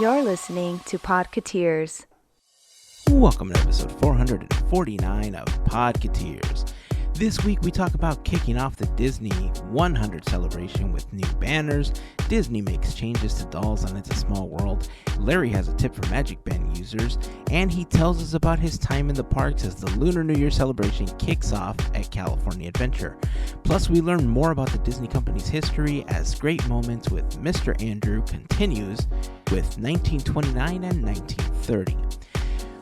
You're listening to Podketeers. Welcome to episode 449 of Podketeers. This week we talk about kicking off the Disney 100 celebration with new banners, Disney makes changes to dolls on It's a Small World, Larry has a tip for MagicBand users, and he tells us about his time in the parks as the Lunar New Year celebration kicks off at California Adventure. Plus we learn more about the Disney company's history as Great Moments with Mr. Andrew continues with 1929 and 1930.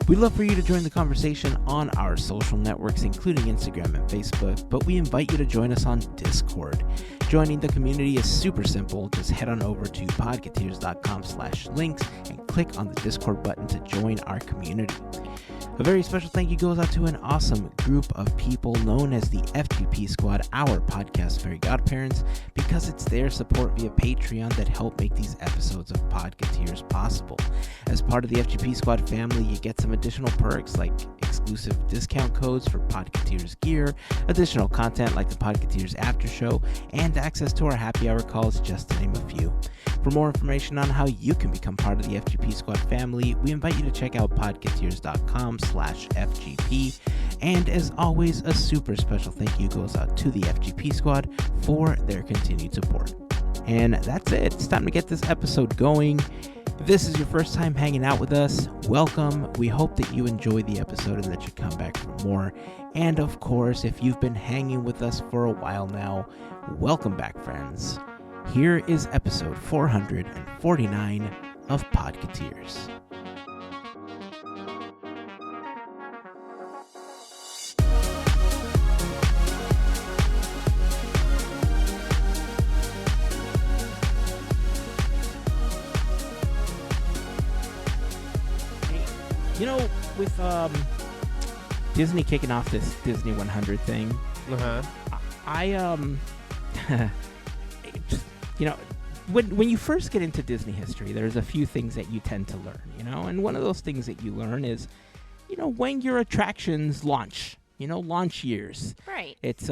We'd love for you to join the conversation on our social networks, including Instagram and Facebook, but we invite you to join us on Discord. Joining the community is super simple. Just head on over to podketeers.com/links and click on the Discord button to join our community. A very special thank you goes out to an awesome group of people known as the FGP Squad, our podcast Fairy Godparents, because it's their support via Patreon that help make these episodes of Podketeers possible. As part of the FGP Squad family, you get some additional perks like exclusive discount codes for Podketeers gear, additional content like the Podketeers after show, and access to our happy hour calls, just to name a few. For more information on how you can become part of the FGP Squad family, we invite you to check out podketeers.com/FGP. And as always, a super special thank you goes out to the FGP Squad for their continued support. And that's it. It's time to get this episode going. If this is your first time hanging out with us, welcome. We hope that you enjoy the episode and that you come back for more. And of course, if you've been hanging with us for a while now, welcome back, friends. Here is episode 449 of Podketeers. You know, with Disney kicking off this Disney 100 thing, you know, when you first get into Disney history, there's a few things that you tend to learn, you know, and one of those things that you learn is, you know, when your attractions launch, you know, launch years. Right. It's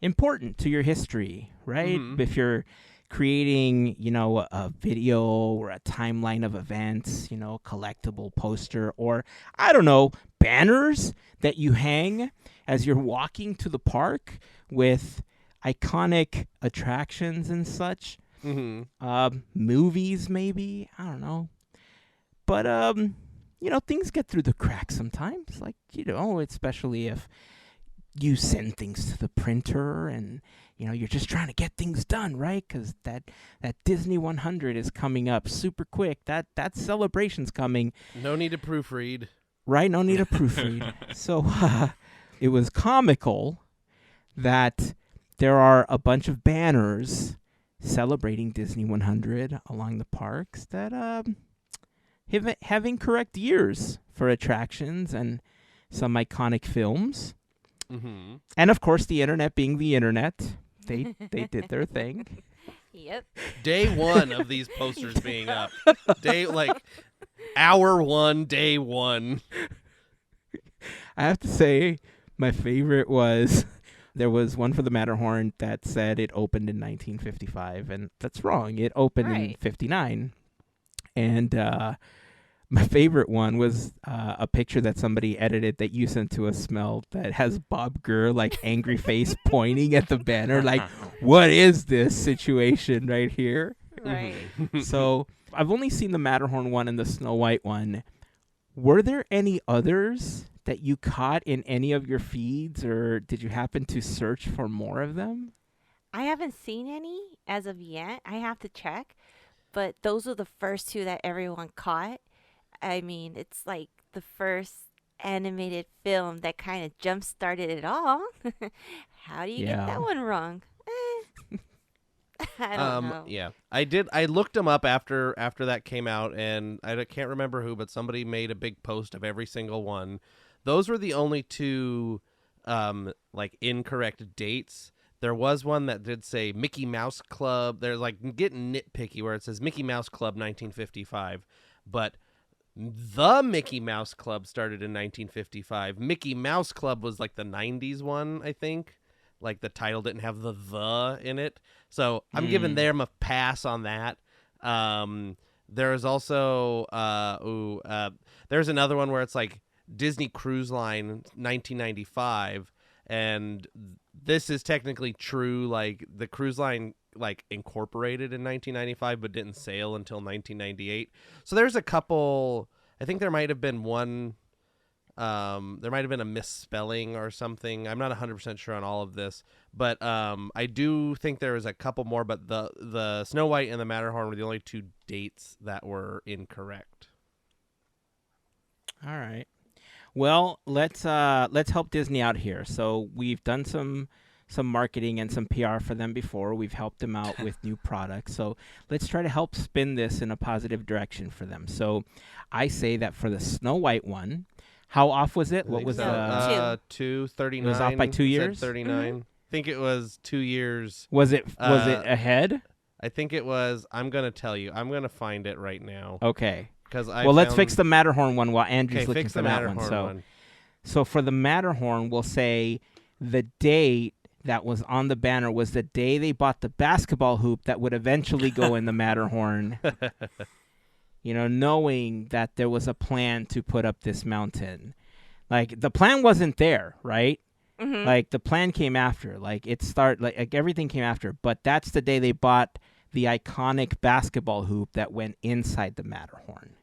important to your history, right? Mm-hmm. If you're creating, you know, a video or a timeline of events, you know, collectible poster, or, I don't know, banners that you hang as you're walking to the park with iconic attractions and such. Mm-hmm. Movies, maybe. I don't know. But, you know, things get through the cracks sometimes. Like, you know, especially if you send things to the printer and, you know, you're just trying to get things done, right? Because that Disney 100 is coming up super quick. That celebration's coming. No need to proofread. Right? No need to proofread. So it was comical that there are a bunch of banners celebrating Disney 100 along the parks that have incorrect years for attractions and some iconic films. Mm-hmm. And of course, the internet being the internet, they did their thing. Yep. Day one of these posters being up. Hour one, day one. I have to say, my favorite was, there was one for the Matterhorn that said it opened in 1955, and that's wrong. It opened in 59. And my favorite one was a picture that somebody edited that you sent to us, Smell, that has Bob Gurr, like, angry face pointing at the banner, like, what is this situation right here? Right. So I've only seen the Matterhorn one and the Snow White one. Were there any others that you caught in any of your feeds, or did you happen to search for more of them? I haven't seen any as of yet. I have to check. But those were the first two that everyone caught. I mean, it's like the first animated film that kind of jump-started it all. How do you get that one wrong? I don't know. Yeah, I looked them up after that came out, and I can't remember who, but somebody made a big post of every single one. Those were the only two, like, incorrect dates. There was one that did say Mickey Mouse Club. They're, like, getting nitpicky where it says Mickey Mouse Club 1955, but the Mickey Mouse Club started in 1955. Mickey Mouse Club was, like, the 90s one, I think. Like, the title didn't have the in it. So I'm giving them a pass on that. There is also there's another one where it's like Disney Cruise Line 1995, and this is technically true. Like the cruise line like incorporated in 1995 but didn't sail until 1998. So there's a couple. I think there might have been one. There might have been a misspelling or something. I'm not 100% sure on all of this, but I do think there was a couple more. But the Snow White and the Matterhorn were the only two dates that were incorrect. All right. Well, let's help Disney out here. So we've done some marketing and some PR for them before. We've helped them out with new products. So let's try to help spin this in a positive direction for them. So I say that for the Snow White one, how off was it? What was so. 239? It was off by 2 years? 39. Mm-hmm. I think it was 2 years. Was it ahead? I think it was. I'm going to tell you. I'm going to find it right now. Okay. Well, let's fix the Matterhorn one while Andrew's looking fix for the that Matterhorn one. So for the Matterhorn, we'll say the date that was on the banner was the day they bought the basketball hoop that would eventually go in the Matterhorn. Knowing that there was a plan to put up this mountain. Like, the plan wasn't there, right? Mm-hmm. Like, the plan came after. Like, everything came after. But that's the day they bought the iconic basketball hoop that went inside the Matterhorn.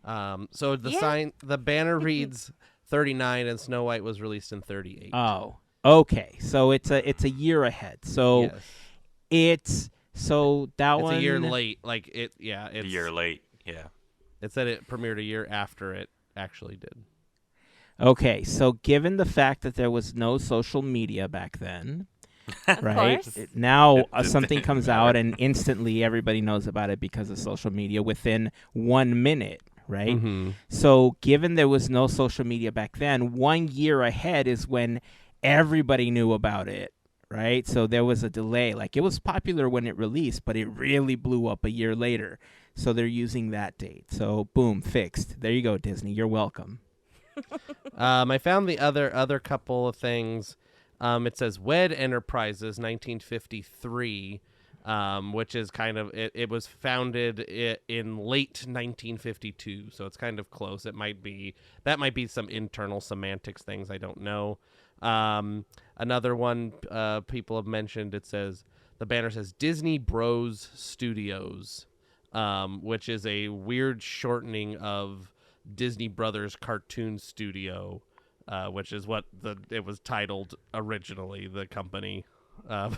So the banner reads 39, and Snow White was released in 38. Oh, okay. So it's a year ahead. So yes. It's a year late. Like it's a year late. Yeah. It said it premiered a year after it actually did. Okay, so given the fact that there was no social media back then, right? Now something comes out and instantly everybody knows about it because of social media within 1 minute, right? Mm-hmm. So given there was no social media back then, 1 year ahead is when everybody knew about it, right? So there was a delay. Like, it was popular when it released, but it really blew up a year later. So they're using that date. So boom, fixed. There you go, Disney. You're welcome. I found the other couple of things. It says Wed Enterprises 1953, which is kind of it was founded in late 1952, so it's kind of close. That might be some internal semantics things, I don't know. Another one people have mentioned, it says the banner says Disney Bros Studios, which is a weird shortening of Disney Brothers Cartoon Studio, which is what it was titled originally, the company.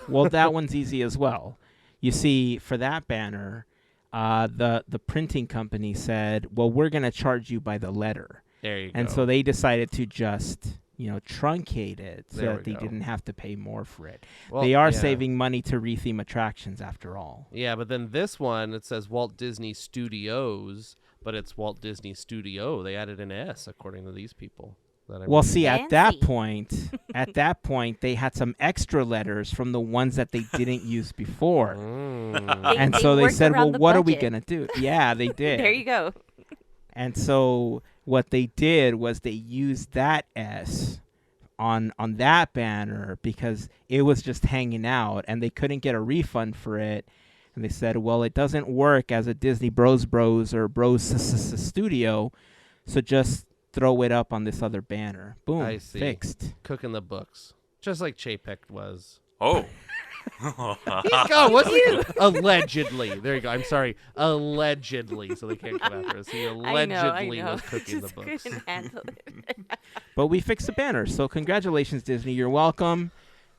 Well, that one's easy as well. You see, for that banner, the printing company said, well, we're going to charge you by the letter. There you go. And so they decided to just, truncate it so There that they we go. didn't have to pay more for it. Well, they are yeah. saving money to retheme attractions after all. Yeah, but then this one, it says Walt Disney Studios, but it's Walt Disney Studio. They added an S, according to these people. Well, see, at that Fancy. point, they had some extra letters from the ones that they didn't use before. And They so they worked said, well, around the what are we budget. going to do? Yeah, they did. There you go. And so what they did was they used that S on that banner because it was just hanging out and they couldn't get a refund for it. And they said, well, it doesn't work as a Disney Bros or Bros Studio, so just throw it up on this other banner. Boom, I see. fixed. Cooking the books. Just like Chapek was. Oh. What's allegedly. There you go. I'm sorry. Allegedly. So they can't come after us. He allegedly I know. was cooking the Just books. couldn't handle it. But we fixed the banner, so congratulations, Disney. You're welcome.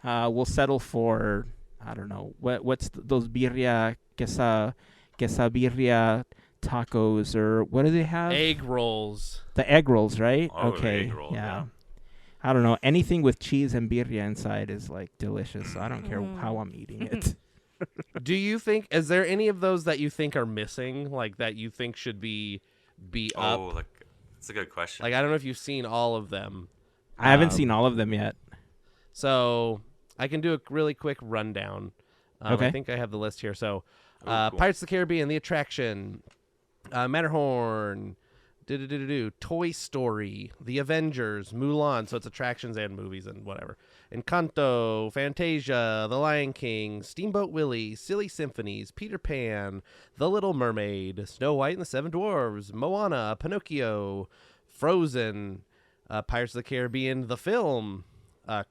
We'll settle for, I don't know, what's those birria, quesabirria tacos, or what do they have? Egg rolls. The egg rolls, right? Oh, okay. egg rolls, yeah. I don't know. Anything with cheese and birria inside is like delicious. So I don't care how I'm eating it. Do you think, is there any of those that you think are missing, like that you think should be up? Oh, that's a good question. Like, I don't know if you've seen all of them. I haven't seen all of them yet. So I can do a really quick rundown. Okay. I think I have the list here. So cool. Pirates of the Caribbean, The Attraction, Matterhorn, Toy Story, The Avengers, Mulan. So it's attractions and movies and whatever. Encanto, Fantasia, The Lion King, Steamboat Willie, Silly Symphonies, Peter Pan, The Little Mermaid, Snow White and the Seven Dwarfs, Moana, Pinocchio, Frozen, Pirates of the Caribbean, the film,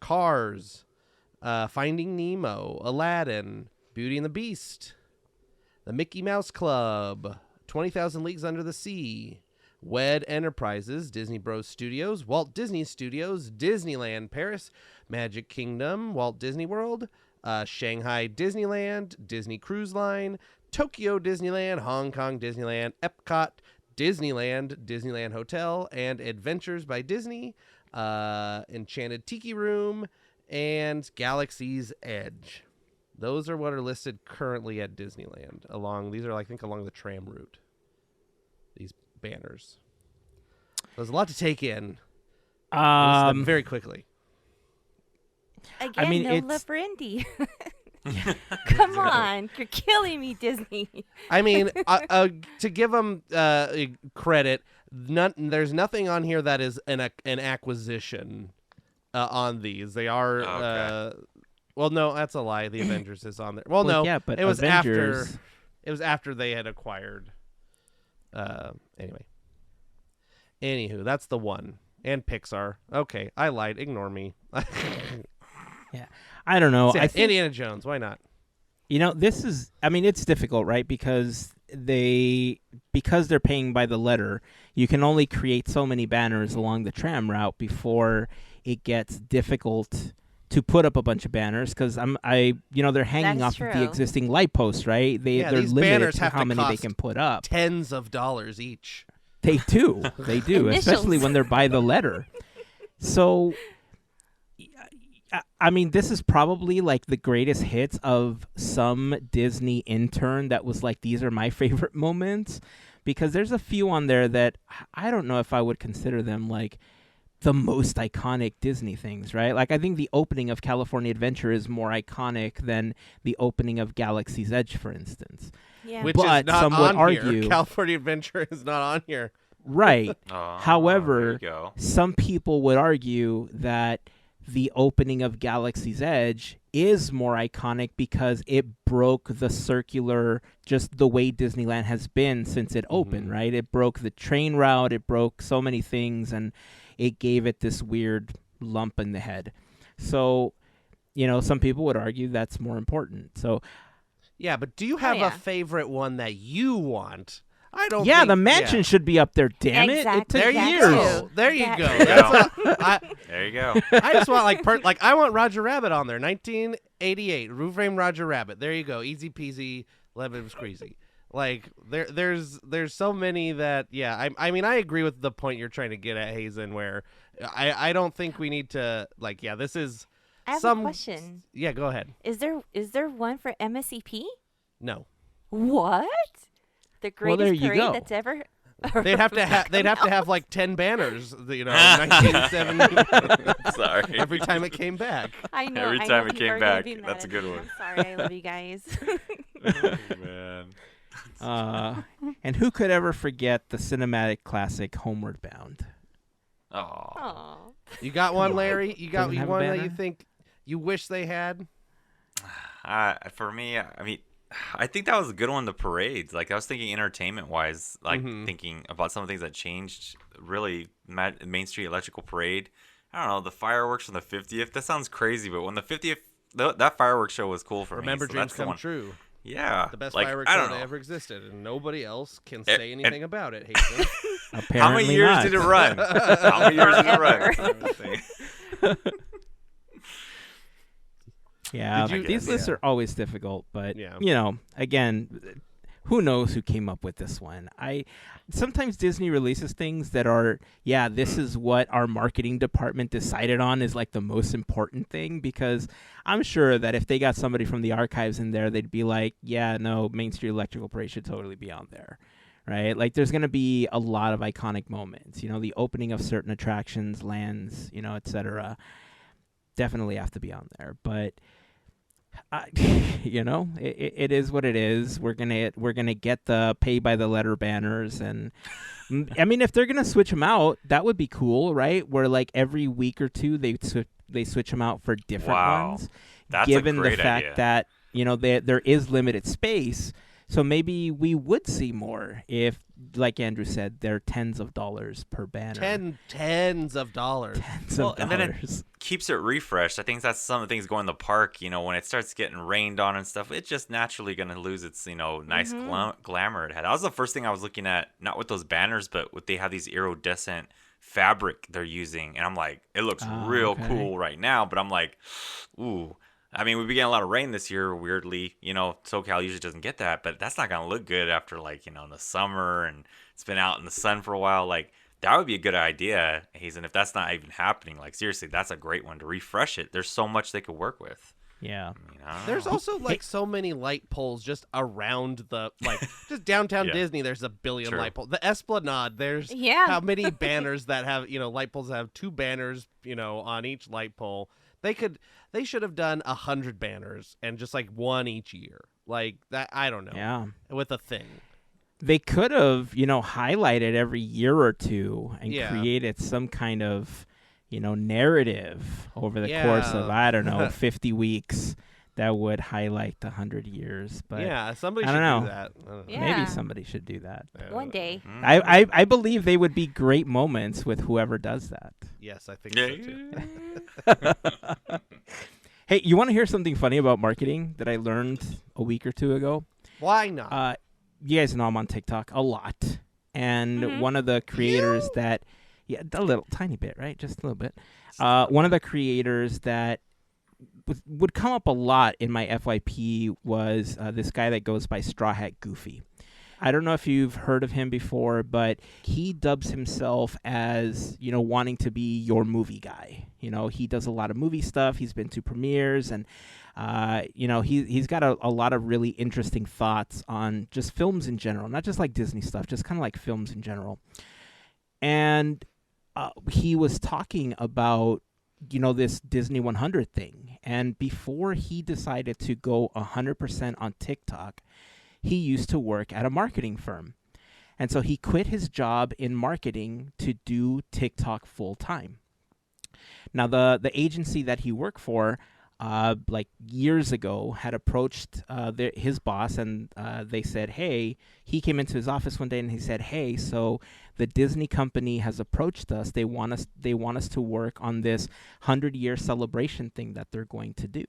Cars, Finding Nemo, Aladdin, Beauty and the Beast, The Mickey Mouse Club, 20,000 Leagues Under the Sea, WED Enterprises, Disney Bros Studios, Walt Disney Studios, Disneyland Paris, Magic Kingdom, Walt Disney World, Shanghai Disneyland, Disney Cruise Line, Tokyo Disneyland, Hong Kong Disneyland, Epcot, Disneyland, Disneyland Hotel, and Adventures by Disney, Enchanted Tiki Room, and Galaxy's Edge. Those are what are listed currently at Disneyland. These are, I think, along the tram route. These banners. There's a lot to take in. Very quickly. Again, I mean, no it's love for indie. Come on, you're killing me, Disney. I mean, to give them credit, there's nothing on here that is an acquisition on these. They are. Okay. Well, no, that's a lie. The Avengers is on there. Well, no, yeah, but it was Avengers... after. It was after they had acquired. Anywho, that's the one. And Pixar. Okay, I lied. Ignore me. Yeah, I don't know. I think, Indiana Jones. Why not? this is. I mean, it's difficult, right? Because they're paying by the letter. You can only create so many banners along the tram route before it gets difficult to put up a bunch of banners. Because they're hanging That's off of the true. existing light posts, right? They're these limited banners to have how to many they cost can put up. Tens of dollars each. They do, especially Initials. when they're by the letter. So, I mean, this is probably like the greatest hits of some Disney intern that was like, these are my favorite moments, because there's a few on there that I don't know if I would consider them like the most iconic Disney things, right? Like, I think the opening of California Adventure is more iconic than the opening of Galaxy's Edge, for instance. Yeah. Which But is not some would on argue- here. California Adventure is not on here. Right. Oh, However, there you go. some people would argue that the opening of Galaxy's Edge is more iconic because it broke the circular, just the way Disneyland has been since it opened, right? It broke the train route, it broke so many things, and it gave it this weird lump in the head. So, some people would argue that's more important. So, Yeah, but do you have yeah. a favorite one that you want? I don't. yeah, think, the mansion should be up there. Damn it! It Exactly. took There you years. go. There you That- go. There you That's go. There you go. I just want I want Roger Rabbit on there. 1988, Roof Frame Roger Rabbit. There you go. Easy peasy, lemon squeezy. Like there's so many that I mean I agree with the point you're trying to get at, Heyzen, where I don't think we need to this is I have some a question. Yeah, go ahead. Is there one for MSEP? No. What? The Well, greatest there you parade go. that's ever. They'd have to have like 10 banners, 1970 Sorry. every time it came back. I know. Every I know time it people came are gonna back, be mad that's a at good me. one. I'm sorry. I love you guys. Man. And who could ever forget the cinematic classic Homeward Bound? Oh. Aw. You got one, Larry? You got Doesn't have a one that you banner? think you wish they had? For me, I mean, I think that was a good one. The parades, like I was thinking entertainment wise, like thinking about some of the things that changed. Really, Main Street Electrical Parade. I don't know, the fireworks on the 50th. That sounds crazy, but when the 50th, that fireworks show was cool for Remember me. So Dreams that's the Come one. True. Yeah, The best like, fireworks I show don't that know. ever existed, and nobody else can And- say anything about it. Heyzen. Apparently How many years not. did it run? How many years did it run? Yeah, Did you- these Yeah. lists are always difficult, but Yeah. Again, who knows who came up with this one? Sometimes Disney releases things that are, this is what our marketing department decided on is like the most important thing, because I'm sure that if they got somebody from the archives in there, they'd be like, Main Street Electrical Parade should totally be on there. Right? Like there's going to be a lot of iconic moments, the opening of certain attractions, lands, etc. definitely have to be on there. But It is what it is. We're gonna get the pay by the letter banners, and I mean, if they're gonna switch them out, that would be cool, right? Where like every week or two they switch them out for different ones. That's given a great the fact idea. that there is limited space, so maybe we would see more if, like Andrew said, they're tens of dollars per banner. Tens of dollars. And then it keeps it refreshed. I think that's some of the things going in the park. When it starts getting rained on and stuff, it's just naturally going to lose its nice glamour it had. That was the first thing I was looking at, not with those banners, but they have these iridescent fabric they're using, and I'm like, it looks real cool right now, but I'm like, ooh. I mean, we've been getting a lot of rain this year, weirdly. SoCal usually doesn't get that, but that's not going to look good after, like, in the summer and it's been out in the sun for a while. Like, that would be a good idea, Heyzen, if that's not even happening. Like, seriously, that's a great one to refresh it. There's so much they could work with. Yeah. There's also, like, so many light poles just around just downtown Disney, there's a billion light poles. The Esplanade, there's how many banners that have, light poles that have 2 banners, on each light pole. They should have done 100 banners and just like one each year. Like that, I don't know. Yeah. With a thing. They could have, highlighted every year or two and created some kind of, narrative over the course of, I don't know, 50 weeks that would highlight the 100 years. But somebody should do that. I don't know. Maybe somebody should do that. One day. I believe they would be great moments with whoever does that. Yes, I think so too. Hey, you want to hear something funny about marketing that I learned a week or two ago? Why not? You guys know I'm on TikTok a lot. And one of the creators a little tiny bit, right? Just a little bit. One of the creators that would come up a lot in my FYP was this guy that goes by Straw Hat Goofy. I don't know if you've heard of him before, but he dubs himself as, wanting to be your movie guy. He does a lot of movie stuff. He's been to premieres, and, he's got a lot of really interesting thoughts on just films in general, not just like Disney stuff, just kind of like films in general. And he was talking about, this Disney 100 thing. And before he decided to go 100% on TikTok, he used to work at a marketing firm. And so he quit his job in marketing to do TikTok full time. Now, the agency that he worked for, like years ago, had approached his boss, and they said, hey, he came into his office one day and he said, hey, so the Disney company has approached us. They want us to work on this 100-year celebration thing that they're going to do.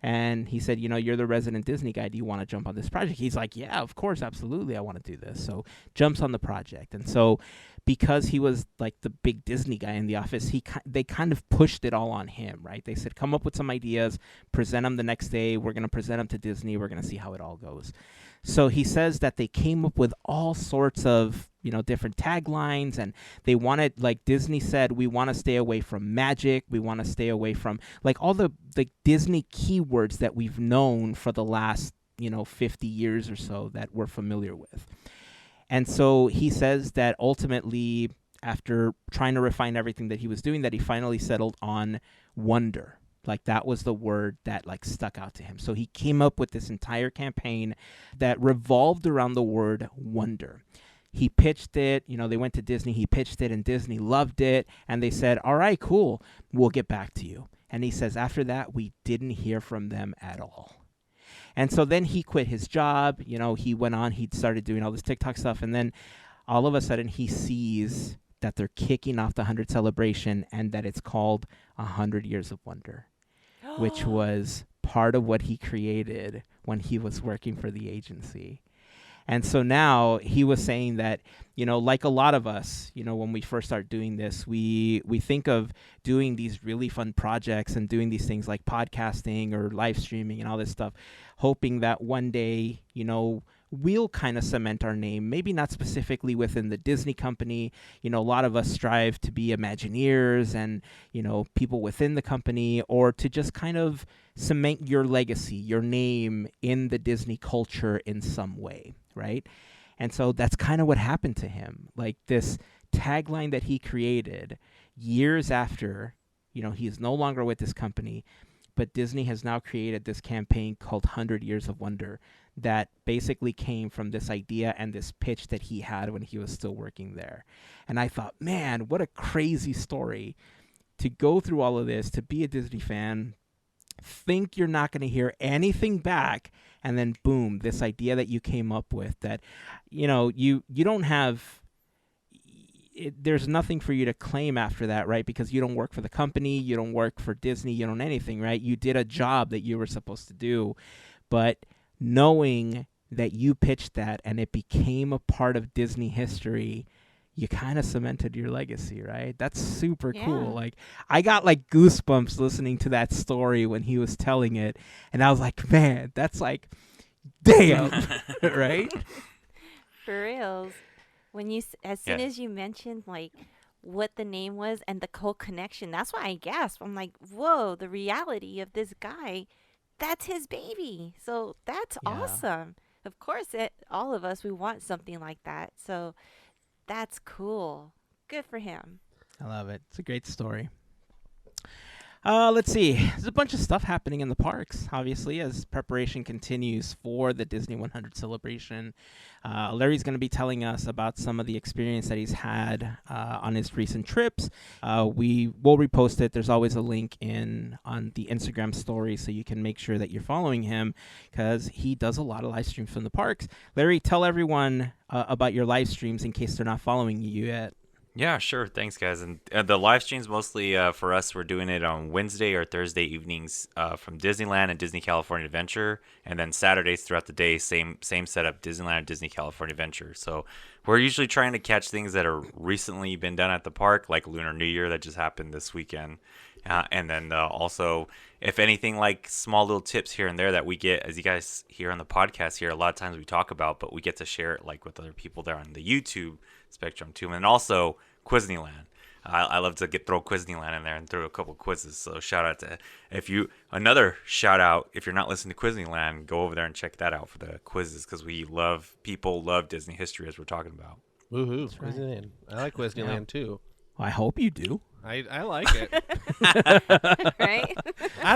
And he said, you're the resident Disney guy. Do you want to jump on this project? He's like, yeah, of course, absolutely. I want to do this. So jumps on the project. And so because he was like the big Disney guy in the office, they kind of pushed it all on him, right? They said, come up with some ideas, present them the next day. We're going to present them to Disney. We're going to see how it all goes. So he says that they came up with all sorts of, different taglines, and they wanted, like Disney said, we want to stay away from magic. We want to stay away from like all the Disney keywords that we've known for the last, 50 years or so that we're familiar with. And so he says that ultimately, after trying to refine everything that he was doing, that he finally settled on wonder. Like that was the word that like stuck out to him. So he came up with this entire campaign that revolved around the word wonder. He pitched it, they went to Disney, he pitched it, and Disney loved it. And they said, all right, cool, we'll get back to you. And he says, after that, we didn't hear from them at all. And so then he quit his job. He went on, he started doing all this TikTok stuff. And then all of a sudden he sees that they're kicking off the 100 celebration and that it's called 100 Years of Wonder, which was part of what he created when he was working for the agency. And so now he was saying that, like a lot of us, when we first start doing this, we think of doing these really fun projects and doing these things like podcasting or live streaming and all this stuff, hoping that one day, we'll kind of cement our name, maybe not specifically within the Disney company. A lot of us strive to be Imagineers and, people within the company, or to just kind of cement your legacy, your name in the Disney culture in some way, right? And so that's kind of what happened to him. Like this tagline that he created years after, he is no longer with this company, but Disney has now created this campaign called 100 Years of Wonder that basically came from this idea and this pitch that he had when he was still working there. And I thought, man, what a crazy story to go through all of this, to be a Disney fan, think you're not going to hear anything back, and then boom, this idea that you came up with that, you don't have, there's nothing for you to claim after that, right? Because you don't work for the company, you don't work for Disney, you don't anything, right? You did a job that you were supposed to do, but knowing that you pitched that and it became a part of Disney history, you kind of cemented your legacy, right? That's super cool. Like, I got like goosebumps listening to that story when he was telling it, and I was like, man, that's like, damn, right? For reals. When as soon as you mentioned like what the name was and the whole connection, that's why I gasped. I'm like, whoa, the reality of this guy, that's his baby. So that's awesome. Of course, all of us, we want something like that. So that's cool. Good for him. I love it. It's a great story. Let's see. There's a bunch of stuff happening in the parks, obviously, as preparation continues for the Disney 100 celebration. Larry's going to be telling us about some of the experience that he's had on his recent trips. We will repost it. There's always a link on the Instagram story, so you can make sure that you're following him because he does a lot of live streams from the parks. Larry, tell everyone about your live streams in case they're not following you yet. Yeah, sure. Thanks, guys. And the live streams mostly for us, we're doing it on Wednesday or Thursday evenings from Disneyland and Disney California Adventure, and then Saturdays throughout the day, same setup, Disneyland, Disney California Adventure. So we're usually trying to catch things that are recently been done at the park, like Lunar New Year that just happened this weekend, and then also, if anything, like small little tips here and there that we get, as you guys hear on the podcast here, a lot of times we talk about, but we get to share it like with other people there on the YouTube spectrum too, and also Quizneyland. I love to throw Quizneyland in there and throw a couple quizzes. So shout out to another shout out if you're not listening to Quizneyland, go over there and check that out for the quizzes because people love Disney history as we're talking about. Woohoo! Quizneyland. I like Quizneyland too. Well, I hope you do. I like it. Right?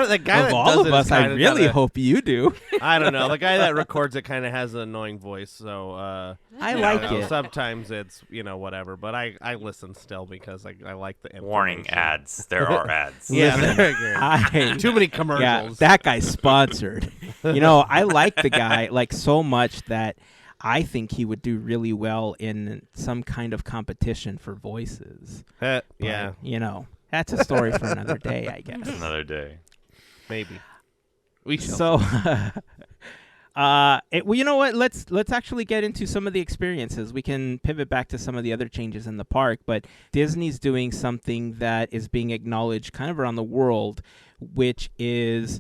The guy of that all does of it us, is I really hope you do. I don't know. The guy that records it kind of has an annoying voice, so I like it. Sometimes it's whatever, but I listen still because I like the warning ads. There are ads. Yeah, too many commercials. Yeah, that guy's sponsored. I like the guy like so much that I think he would do really well in some kind of competition for voices. But, that's a story for another day, I guess. Another day. Maybe. We shall. So, well, you know what? Let's actually get into some of the experiences. We can pivot back to some of the other changes in the park, but Disney's doing something that is being acknowledged kind of around the world, which is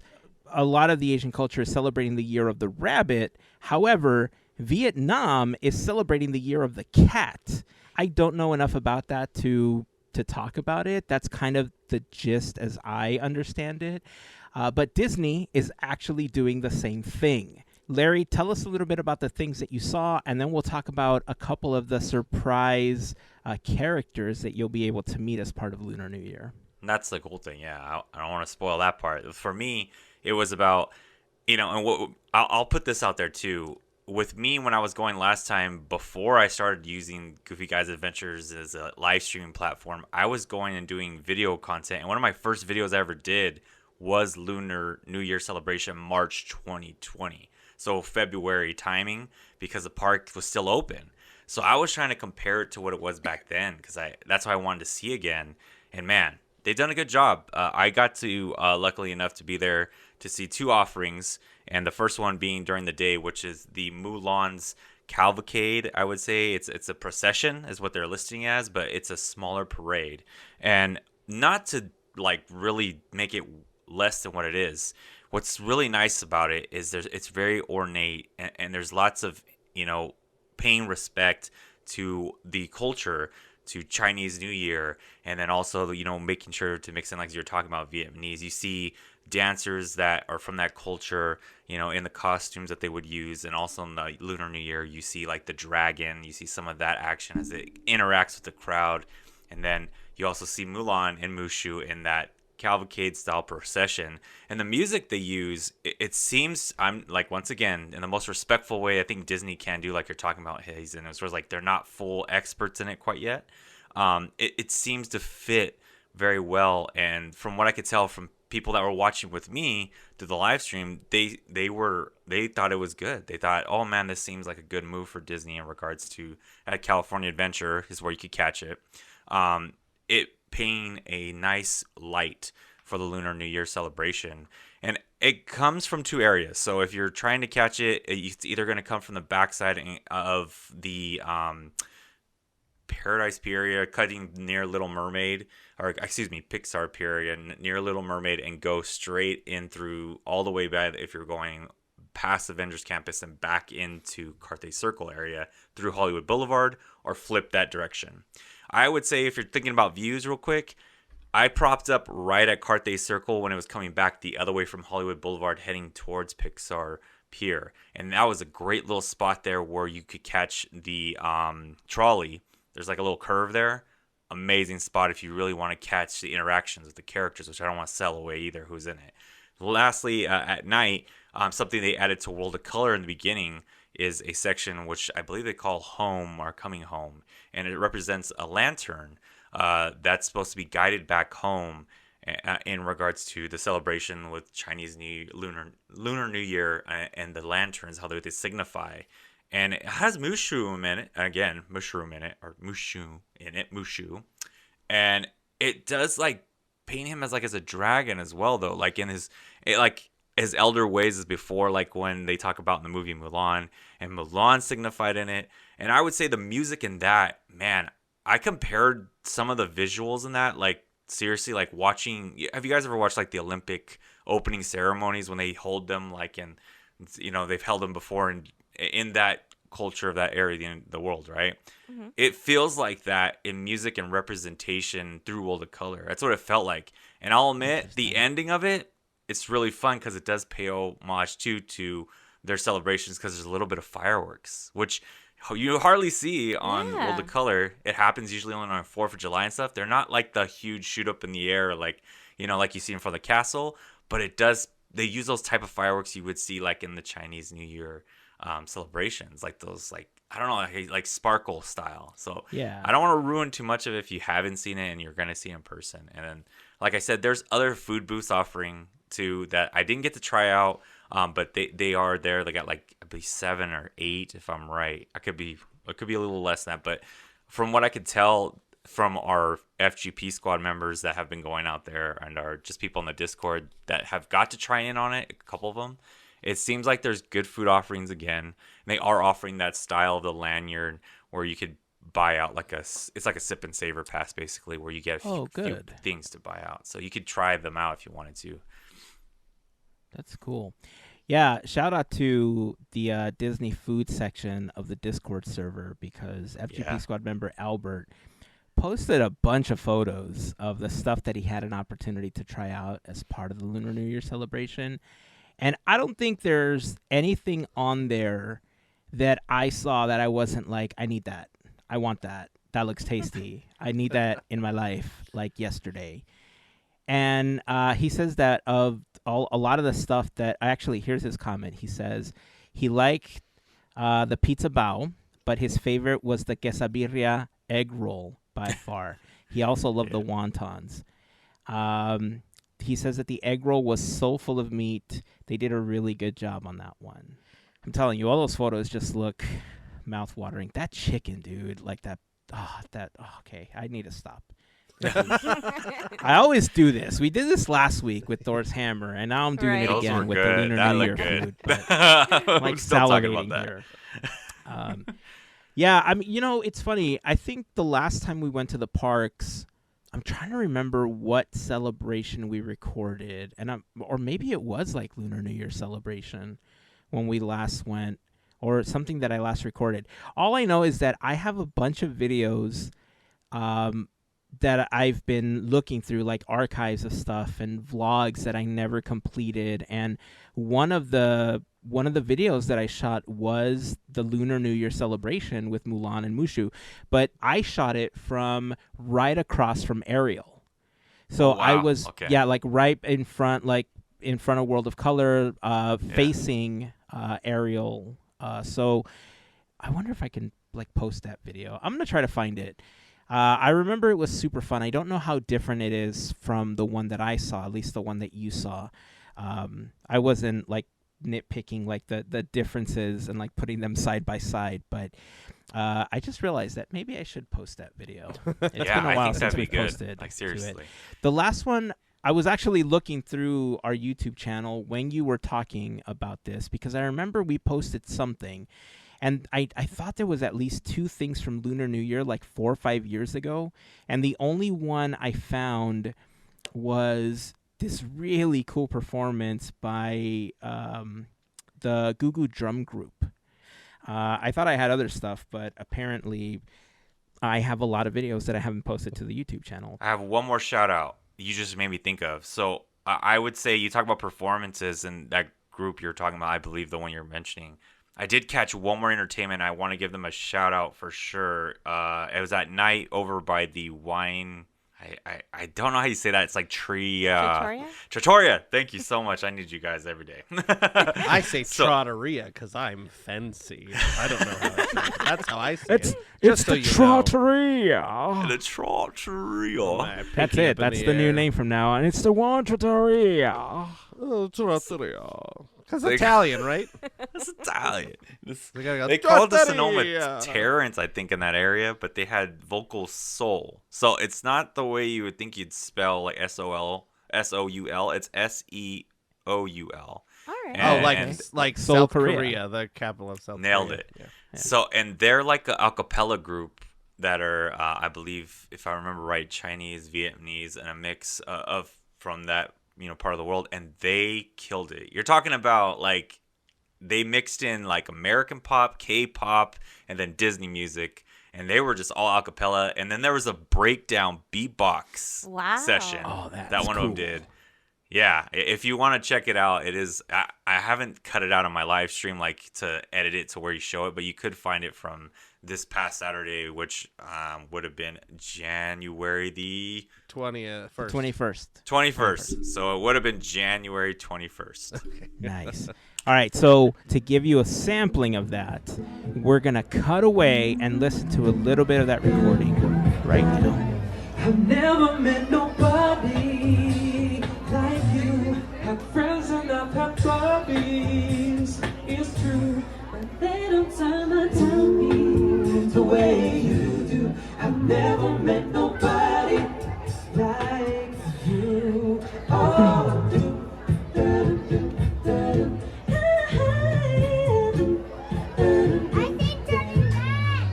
a lot of the Asian culture is celebrating the Year of the Rabbit. However, Vietnam is celebrating the Year of the Cat. I don't know enough about that to talk about it. That's kind of the gist as I understand it. But Disney is actually doing the same thing. Larry, tell us a little bit about the things that you saw, and then we'll talk about a couple of the surprise characters that you'll be able to meet as part of Lunar New Year. And that's the cool thing, yeah. I don't want to spoil that part. For me, it was about, and I'll put this out there too. With me, when I was going last time, before I started using Goofy Guys Adventures as a live streaming platform, I was going and doing video content. And one of my first videos I ever did was Lunar New Year celebration, March 2020. So February timing, because the park was still open. So I was trying to compare it to what it was back then, because that's what I wanted to see again. And man, they've done a good job. I got to, luckily enough, to be there to see two offerings. And the first one being during the day, which is the Mulan's Cavalcade. I would say it's a procession is what they're listing as, but it's a smaller parade. And not to like really make it less than what it is. What's really nice about it is it's very ornate and there's lots of, paying respect to the culture, to Chinese New Year, and then also, making sure to mix in, like you're talking about, Vietnamese. You see dancers that are from that culture, in the costumes that they would use, and also in the Lunar New Year, you see like the dragon, you see some of that action as it interacts with the crowd, and then you also see Mulan and Mushu in that cavalcade style procession. And the music they use, it seems, I'm like, once again, in the most respectful way I think Disney can do, like you're talking about Heyzen, as far as like they're not full experts in it quite yet. It seems to fit very well. And from what I could tell from people that were watching with me through the live stream, they thought it was good. They thought, oh man, this seems like a good move for Disney in regards to at California Adventure is where you could catch it. It paying a nice light for the Lunar New Year celebration. And it comes from two areas. So if you're trying to catch it, it's either going to come from the backside of the Paradise Pier area, cutting near Little Mermaid, or excuse me, Pixar Pier area near Little Mermaid, and go straight in through all the way back if you're going past Avengers Campus and back into Carthay Circle area through Hollywood Boulevard, or flip that direction. I would say if you're thinking about views real quick, I propped up right at Carthay Circle when it was coming back the other way from Hollywood Boulevard heading towards Pixar Pier. And that was a great little spot there where you could catch the trolley. There's like a little curve there. Amazing spot if you really want to catch the interactions with the characters, which I don't want to sell away either who's in it. Lastly, at night, something they added to World of Color in the beginning is a section which I believe they call Home or Coming Home. And it represents a lantern that's supposed to be guided back home in regards to the celebration with Chinese Lunar New Year and the lanterns, how they signify. And it has mushroom in it. Again, mushroom in it. Or mushu in it. Mushu. And it does like paint him as a dragon as well, though. Like in his elder ways as before, like when they talk about in the movie Mulan. And Mulan signified in it. And I would say the music in that, man, I compared some of the visuals in that, like seriously, like watching. Have you guys ever watched like the Olympic opening ceremonies when they hold them like in, they've held them before in that culture of that area, the world, right? Mm-hmm. It feels like that in music and representation through World of Color. That's what it felt like. And I'll admit, the ending of it, it's really fun because it does pay homage to their celebrations because there's a little bit of fireworks, which you hardly see on World of Color. It happens usually only on 4th of July and stuff. They're not like the huge shoot up in the air like you see in front of the castle, but it does. They use those type of fireworks you would see like in the Chinese New Year celebrations, like those, like I don't know, like sparkle style. So yeah, I don't want to ruin too much of it if you haven't seen it and you're gonna see it in person. And then, like I said, there's other food booths offering too that I didn't get to try out, but they are there. They got like I believe 7 or 8 if I'm right. It could be a little less than that, but from what I could tell from our FGP Squad members that have been going out there and are just people in the Discord that have got to try in on it, a couple of them. It seems like there's good food offerings again. And they are offering that style of the lanyard where you could buy out it's like a sip and savor pass basically, where you get a few things to buy out. So you could try them out if you wanted to. That's cool. Yeah, shout out to the Disney food section of the Discord server because FGP Squad member Albert posted a bunch of photos of the stuff that he had an opportunity to try out as part of the Lunar New Year celebration. And I don't think there's anything on there that I saw that I wasn't like, I need that. I want that. That looks tasty. I need that in my life, like yesterday. And he says that of a lot of the stuff that, actually, here's his comment. He says he liked the pizza bao, but his favorite was the quesabirria egg roll by far. He also loved the wontons. He says that the egg roll was so full of meat. They did a really good job on that one. I'm telling you, all those photos just look mouth-watering. That chicken, dude, like that. Okay, I need to stop. I always do this. We did this last week with Thor's Hammer, and now I'm doing it again with the Lunar New Year food. I'm like salivating here. Yeah, I mean, it's funny. I think the last time we went to the parks, I'm trying to remember what celebration we recorded, or maybe it was like Lunar New Year celebration when we last went, or something that I last recorded. All I know is that I have a bunch of videos that I've been looking through, like archives of stuff and vlogs that I never completed. And one of the videos that I shot was the Lunar New Year celebration with Mulan and Mushu, but I shot it from right across from Ariel. So Oh, wow. I was Okay. like right in front of World of Color, facing Ariel. So I wonder if I can like post that video. I'm gonna try to find it. I remember it was super fun. I don't know how different it is from the one that I saw, at least the one that you saw. I wasn't like nitpicking like the differences and like putting them side by side, but I just realized that maybe I should post that video. It's been a I while think since that'd we be good. posted Like, to seriously. it. The last one, I was actually looking through our YouTube channel when you were talking about this, because I remember we posted something, and I thought there was at least 2 things from Lunar New Year like 4 or 5 years ago, and the only one I found was this really cool performance by the Goo Goo Drum Group. I thought I had other stuff, but apparently I have a lot of videos that I haven't posted to the YouTube channel. I have one more shout out you just made me think of. So I would say you talk about performances and that group you're talking about, I believe the one you're mentioning. I did catch one more entertainment. I want to give them a shout out for sure. It was at night over by the wine. I don't know how you say that. It's like Trattoria? Trattoria. Thank you so much. I need you guys every day. I say Trattoria because I'm fancy. I don't know how to say it. That's how I say it. It's the you know. Trattoria. The Trattoria. That's it. That's the new name from now on. It's the one Trattoria. Oh, Trattoria. Because Italian, right? It's Italian. They call it the Sonoma Terrence, I think, in that area, but they had vocal soul. So it's not the way you would think you'd spell like S-O-U-L. It's S-E-O-U-L. All right. Like Seoul, South Korea. Korea, the capital of South Nailed Korea. it. Yeah. So, and they're like a cappella group that are, I believe, if I remember right, Chinese, Vietnamese, and a mix of from that part of the world, and they killed it. You're talking about like they mixed in like American pop, K-pop, and then Disney music, and they were just all a cappella. And then there was a breakdown beatbox session that one of them did. Yeah, if you want to check it out, it is. I haven't cut it out on my live stream like to edit it to where you show it, but you could find it from this past Saturday, which would have been January the 21st. So it would have been January 21st. Okay. Nice. All right, so to give you a sampling of that, we're going to cut away and listen to a little bit of that recording right now. I've never met nobody like you. Have friends and I've had troubles. It's true, but they don't turn to me the way you do. I've never met nobody like you. Oh,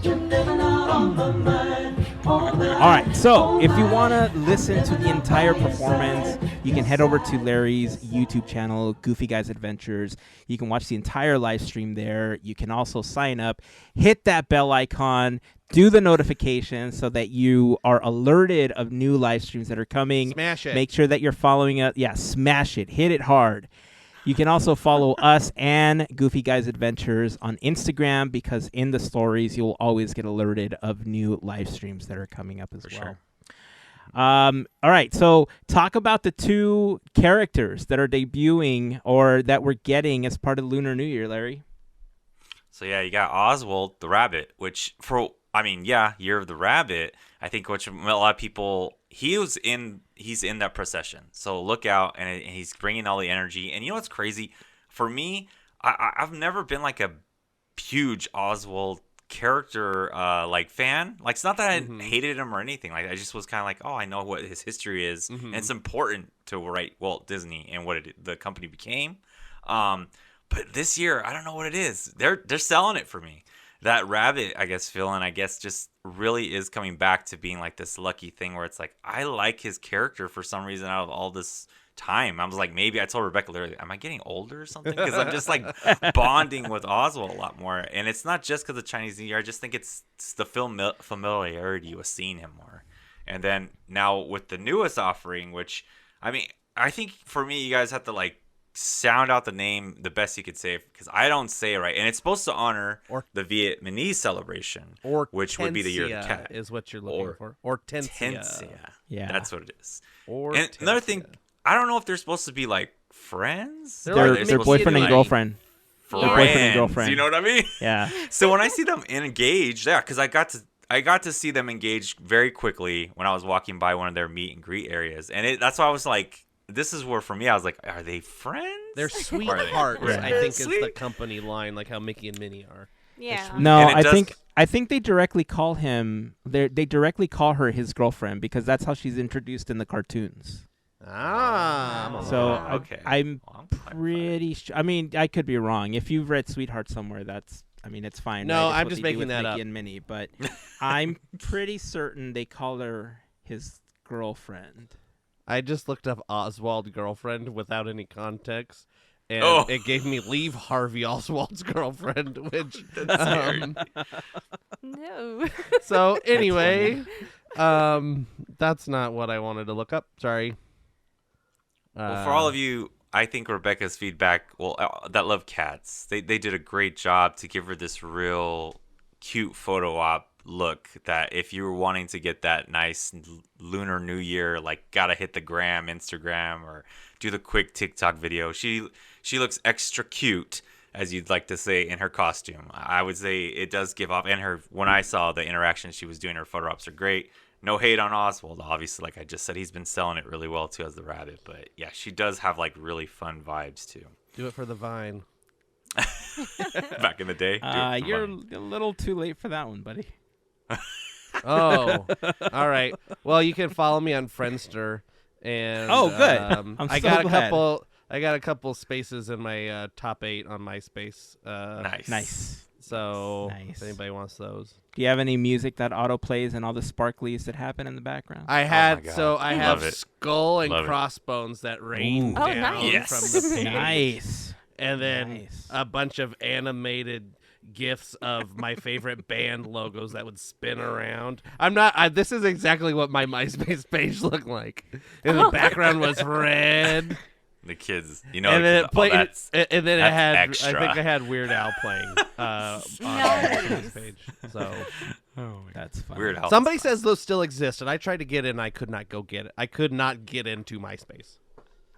you're never not on my mind. All right, so if you want to listen to the entire performance, you can head over to Larry's YouTube channel, Goofy Guys Adventures. You can watch the entire live stream there. You can also sign up, hit that bell icon, do the notifications so that you are alerted of new live streams that are coming. Smash it. Make sure that you're following it. Yeah, smash it. Hit it hard. You can also follow us and Goofy Guys Adventures on Instagram, because in the stories, you'll always get alerted of new live streams that are coming up as well. Sure. All right, so talk about the 2 characters that are debuting or that we're getting as part of Lunar New Year, Larry. So yeah, you got Oswald the Rabbit, which Year of the Rabbit, I think, which a lot of people, he's in that procession. So look out, and he's bringing all the energy. And you know what's crazy? For me, I've never been like a huge Oswald character like fan. Like, it's not that I hated him or anything. Like, I just was kind of like, oh, I know what his history is, and it's important to Walt Disney and what the company became. But this year, I don't know what it is. They're selling it for me. That rabbit, I guess, feeling, I guess, just really is coming back to being like this lucky thing where it's like, I like his character for some reason out of all this time. I was like, maybe I told Rebecca literally, am I getting older or something? Because I'm just like bonding with Oswald a lot more. And it's not just because of Chinese New Year. I just think it's the familiarity with seeing him more. And then now with the newest offering, which, I mean, I think for me, you guys have to like sound out the name the best you could say, because I don't say it right, and it's supposed to honor the Vietnamese celebration, which would be the Year of the Cat, is what you're looking for, or Tensia. Yeah, that's what it is. Or and another thing, I don't know if they're supposed to be like friends. They're boyfriend and girlfriend. Friends. They're boyfriend and girlfriend. You know what I mean? Yeah. So when I see them engaged, because I got to see them engaged very quickly when I was walking by one of their meet and greet areas, and that's why I was like, this is where for me I was like, are they friends? They're sweethearts. I think is the company line, like how Mickey and Minnie are. Yeah. No, I think they directly call him. They directly call her his girlfriend because that's how she's introduced in the cartoons. So okay. I'm pretty sure. I mean, I could be wrong. If you've read Sweetheart somewhere, it's fine. No, right? I'm just making that Mickey up. and Minnie, but I'm pretty certain they call her his girlfriend. I just looked up Oswald girlfriend without any context, and it gave me Leave Harvey Oswald's girlfriend, which No. So anyway, that's not what I wanted to look up. Sorry. Well, for all of you, I think Rebecca's feedback, that love cats, they did a great job to give her this real cute photo op look, that if you were wanting to get that nice Lunar New Year, like gotta hit the Instagram, or do the quick TikTok video, she looks extra cute, as you'd like to say, in her costume. I would say it does give off, and when I saw the interaction she was doing, her photo ops are great. No hate on Oswald, obviously. Like I just said, he's been selling it really well too as the rabbit. But yeah, she does have like really fun vibes too. Do it for the Vine. Back in the day. You're a little too late for that one, buddy. Oh, all right. Well, you can follow me on Friendster, and good. I got a couple spaces in my top 8 on MySpace. Nice. So if anybody wants those. Do you have any music that auto plays and all the sparklies that happen in the background? I have Love it. skull and crossbones that rain down nice. from the page. Nice. And then a bunch of animated GIFs of my favorite band logos that would spin around. This is exactly what my MySpace page looked like. And the background was red. The kids, and then it played. And then it had. Extra. I think I had Weird Al playing on MySpace page. So that's funny. Weird Al. Somebody says those still exist, and I tried to get in. I could not go get it. I could not get into MySpace.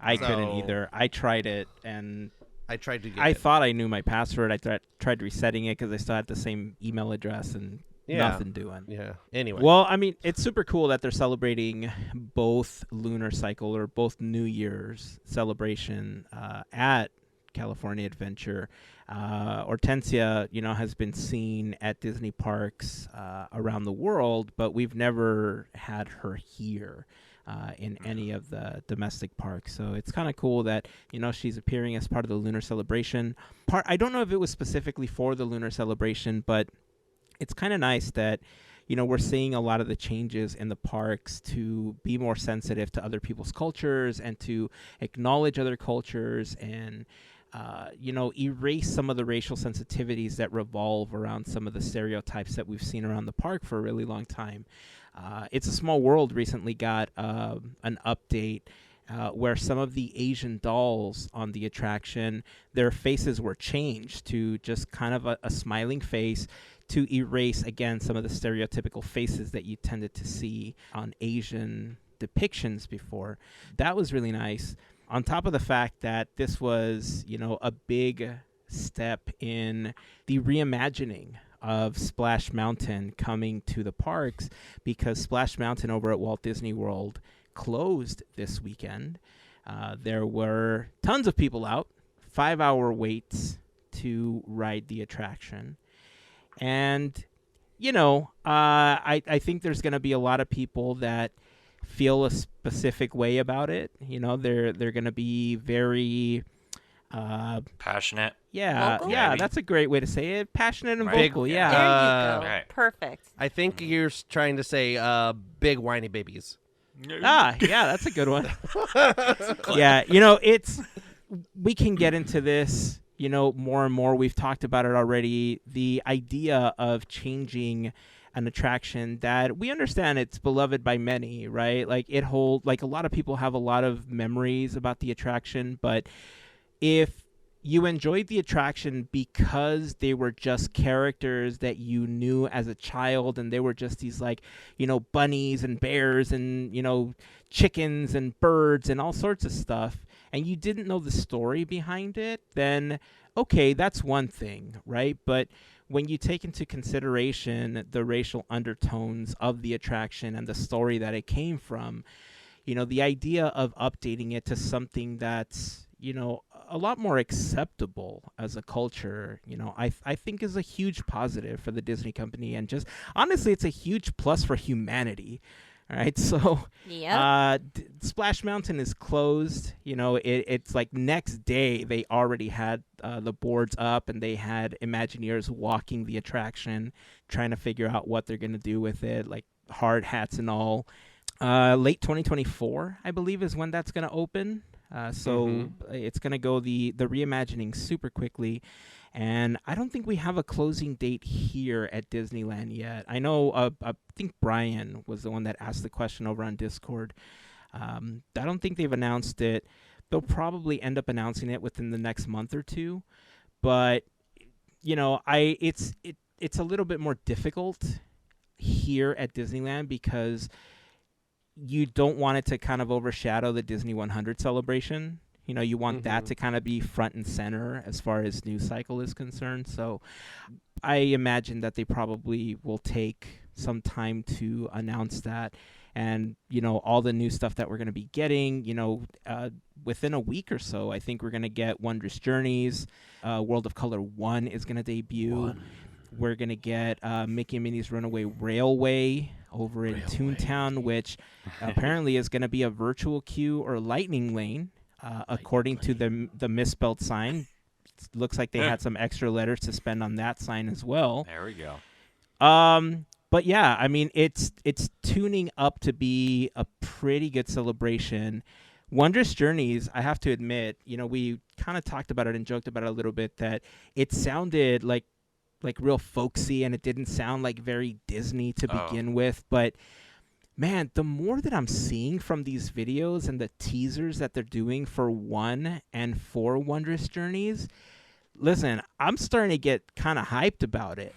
I couldn't either. I tried it, and I tried to get I thought I knew my password. I tried resetting it because I still had the same email address and nothing doing. Yeah. Anyway. Well, I mean, it's super cool that they're celebrating both lunar cycle or both New Year's celebration at California Adventure. Hortensia, has been seen at Disney parks around the world, but we've never had her here. In any of the domestic parks. So it's kind of cool that, she's appearing as part of the Lunar Celebration. I don't know if it was specifically for the Lunar Celebration, but it's kind of nice that, we're seeing a lot of the changes in the parks to be more sensitive to other people's cultures and to acknowledge other cultures and, erase some of the racial sensitivities that revolve around some of the stereotypes that we've seen around the park for a really long time. It's a Small World recently got an update where some of the Asian dolls on the attraction, their faces were changed to just kind of a smiling face to erase, again, some of the stereotypical faces that you tended to see on Asian depictions before. That was really nice. On top of the fact that this was, a big step in the reimagining of Splash Mountain coming to the parks, because Splash Mountain over at Walt Disney World closed this weekend. There were tons of people out, 5-hour waits to ride the attraction. And, I think there's going to be a lot of people that feel a specific way about it. They're going to be very... passionate. Yeah, vocal? yeah, Maybe. that's a great way to say it. Passionate and Right. vocal, There yeah. you go. Right. Perfect. I think you're trying to say big whiny babies. Yeah, that's a good one. Yeah, we can get into this, more and more. We've talked about it already. The idea of changing an attraction that we understand it's beloved by many, right? Like a lot of people have a lot of memories about the attraction, but if you enjoyed the attraction because they were just characters that you knew as a child, and they were just these like, bunnies and bears and, chickens and birds and all sorts of stuff, and you didn't know the story behind it, then okay, that's one thing, right? But when you take into consideration the racial undertones of the attraction and the story that it came from, the idea of updating it to something that's, a lot more acceptable as a culture, I think is a huge positive for the Disney company. And just honestly, it's a huge plus for humanity. All right. So Splash Mountain is closed. It's like next day they already had the boards up, and they had Imagineers walking the attraction, trying to figure out what they're going to do with it, like hard hats and all. Late 2024, I believe, is when that's going to open. So it's going to go the reimagining super quickly. And I don't think we have a closing date here at Disneyland yet. I know, I think Brian was the one that asked the question over on Discord. I don't think they've announced it. They'll probably end up announcing it within the next month or two. But, it's a little bit more difficult here at Disneyland because you don't want it to kind of overshadow the Disney 100 celebration. You want that to kind of be front and center as far as news cycle is concerned. So I imagine that they probably will take some time to announce that. And, all the new stuff that we're going to be getting, within a week or so, I think we're going to get Wondrous Journeys. World of Color 1 is going to debut. We're going to get Mickey and Minnie's Runaway Railway over in Toontown, which apparently is going to be a virtual queue or lightning lane, according to the misspelled sign. It looks like they had some extra letters to spend on that sign as well. There we go. But yeah, I mean, it's tuning up to be a pretty good celebration. Wondrous Journeys, I have to admit, we kind of talked about it and joked about it a little bit, that it sounded like real folksy, and it didn't sound like very Disney to begin with. But man, the more that I'm seeing from these videos and the teasers that they're doing for 1 and 4 Wondrous Journeys, listen, I'm starting to get kind of hyped about it.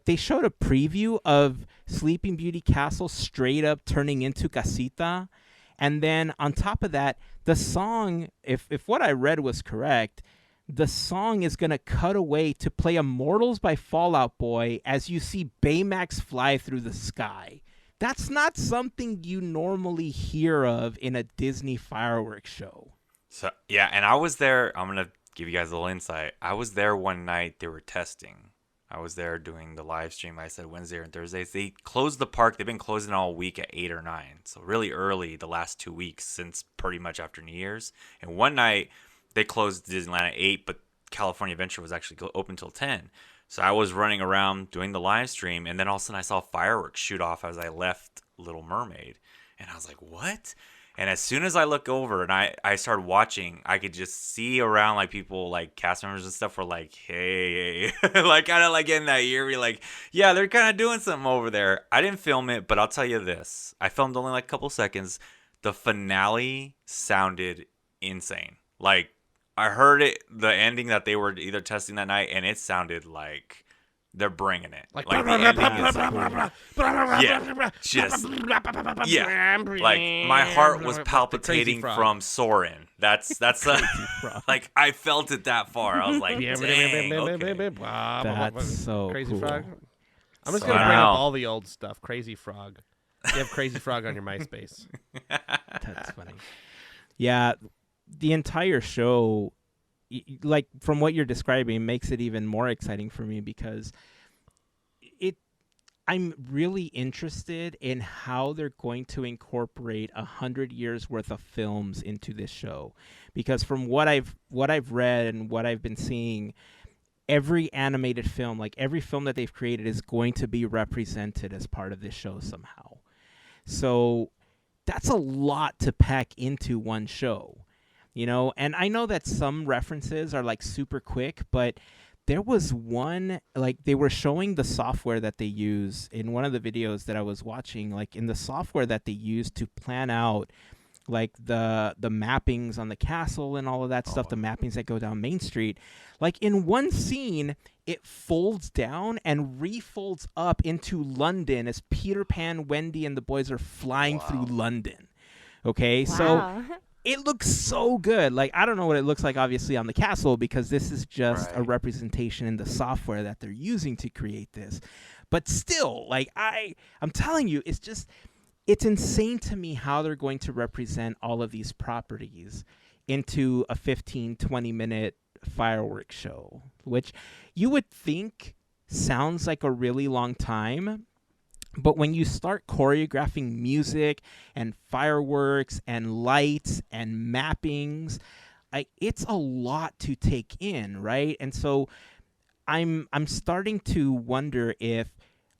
They showed a preview of Sleeping Beauty Castle straight up turning into Casita. And then on top of that, the song, if what I read was correct, the song is going to cut away to play Immortals by Fall Out Boy as you see Baymax fly through the sky. That's not something you normally hear of in a Disney fireworks show. So, yeah, and I was there. I'm going to give you guys a little insight. I was there one night. They were testing. I was there doing the live stream. I said Wednesday and Thursdays. They closed the park. They've been closing all week at 8 or 9. So really early the last 2 weeks since pretty much after New Year's. And one night, they closed Disneyland at 8, but California Adventure was actually open till 10. So I was running around doing the live stream, and then all of a sudden I saw fireworks shoot off as I left Little Mermaid. And I was like, what? And as soon as I look over and I started watching, I could just see around like people, like cast members and stuff were like, hey, like kind of like in that eerie, like, yeah, they're kind of doing something over there. I didn't film it, but I'll tell you this. I filmed only like a couple seconds. The finale sounded insane. Like, I heard it, the ending that they were either testing that night, and it sounded like they're bringing it. Like the ending is, yeah, just, yeah. Like, my heart was palpitating from Soarin'. That's like, I felt it that far. I was like, dang, okay. That's so Crazy cool. Frog. I'm just going to bring up all the old stuff. Crazy Frog. You have Crazy Frog on your MySpace. That's funny. Yeah. The entire show, like from what you're describing, makes it even more exciting for me because I'm really interested in how they're going to incorporate 100 years worth of films into this show. Because from what I've read and what I've been seeing, every animated film, like every film that they've created, is going to be represented as part of this show somehow. So that's a lot to pack into one show. And I know that some references are like super quick, but there was one, like they were showing the software that they use in one of the videos that I was watching, like in the software that they use to plan out like the mappings on the castle and all of that stuff, the mappings that go down Main Street. Like in one scene, it folds down and refolds up into London as Peter Pan, Wendy, and the boys are flying through London. Okay, so Wow. it looks so good. Like, I don't know what it looks like, obviously, on the castle, because this is just a representation in the software that they're using to create this. But still, like, I'm telling you, it's insane to me how they're going to represent all of these properties into a 15, 20-minute fireworks show, which you would think sounds like a really long time. But when you start choreographing music and fireworks and lights and mappings, it's a lot to take in, right? And so I'm starting to wonder if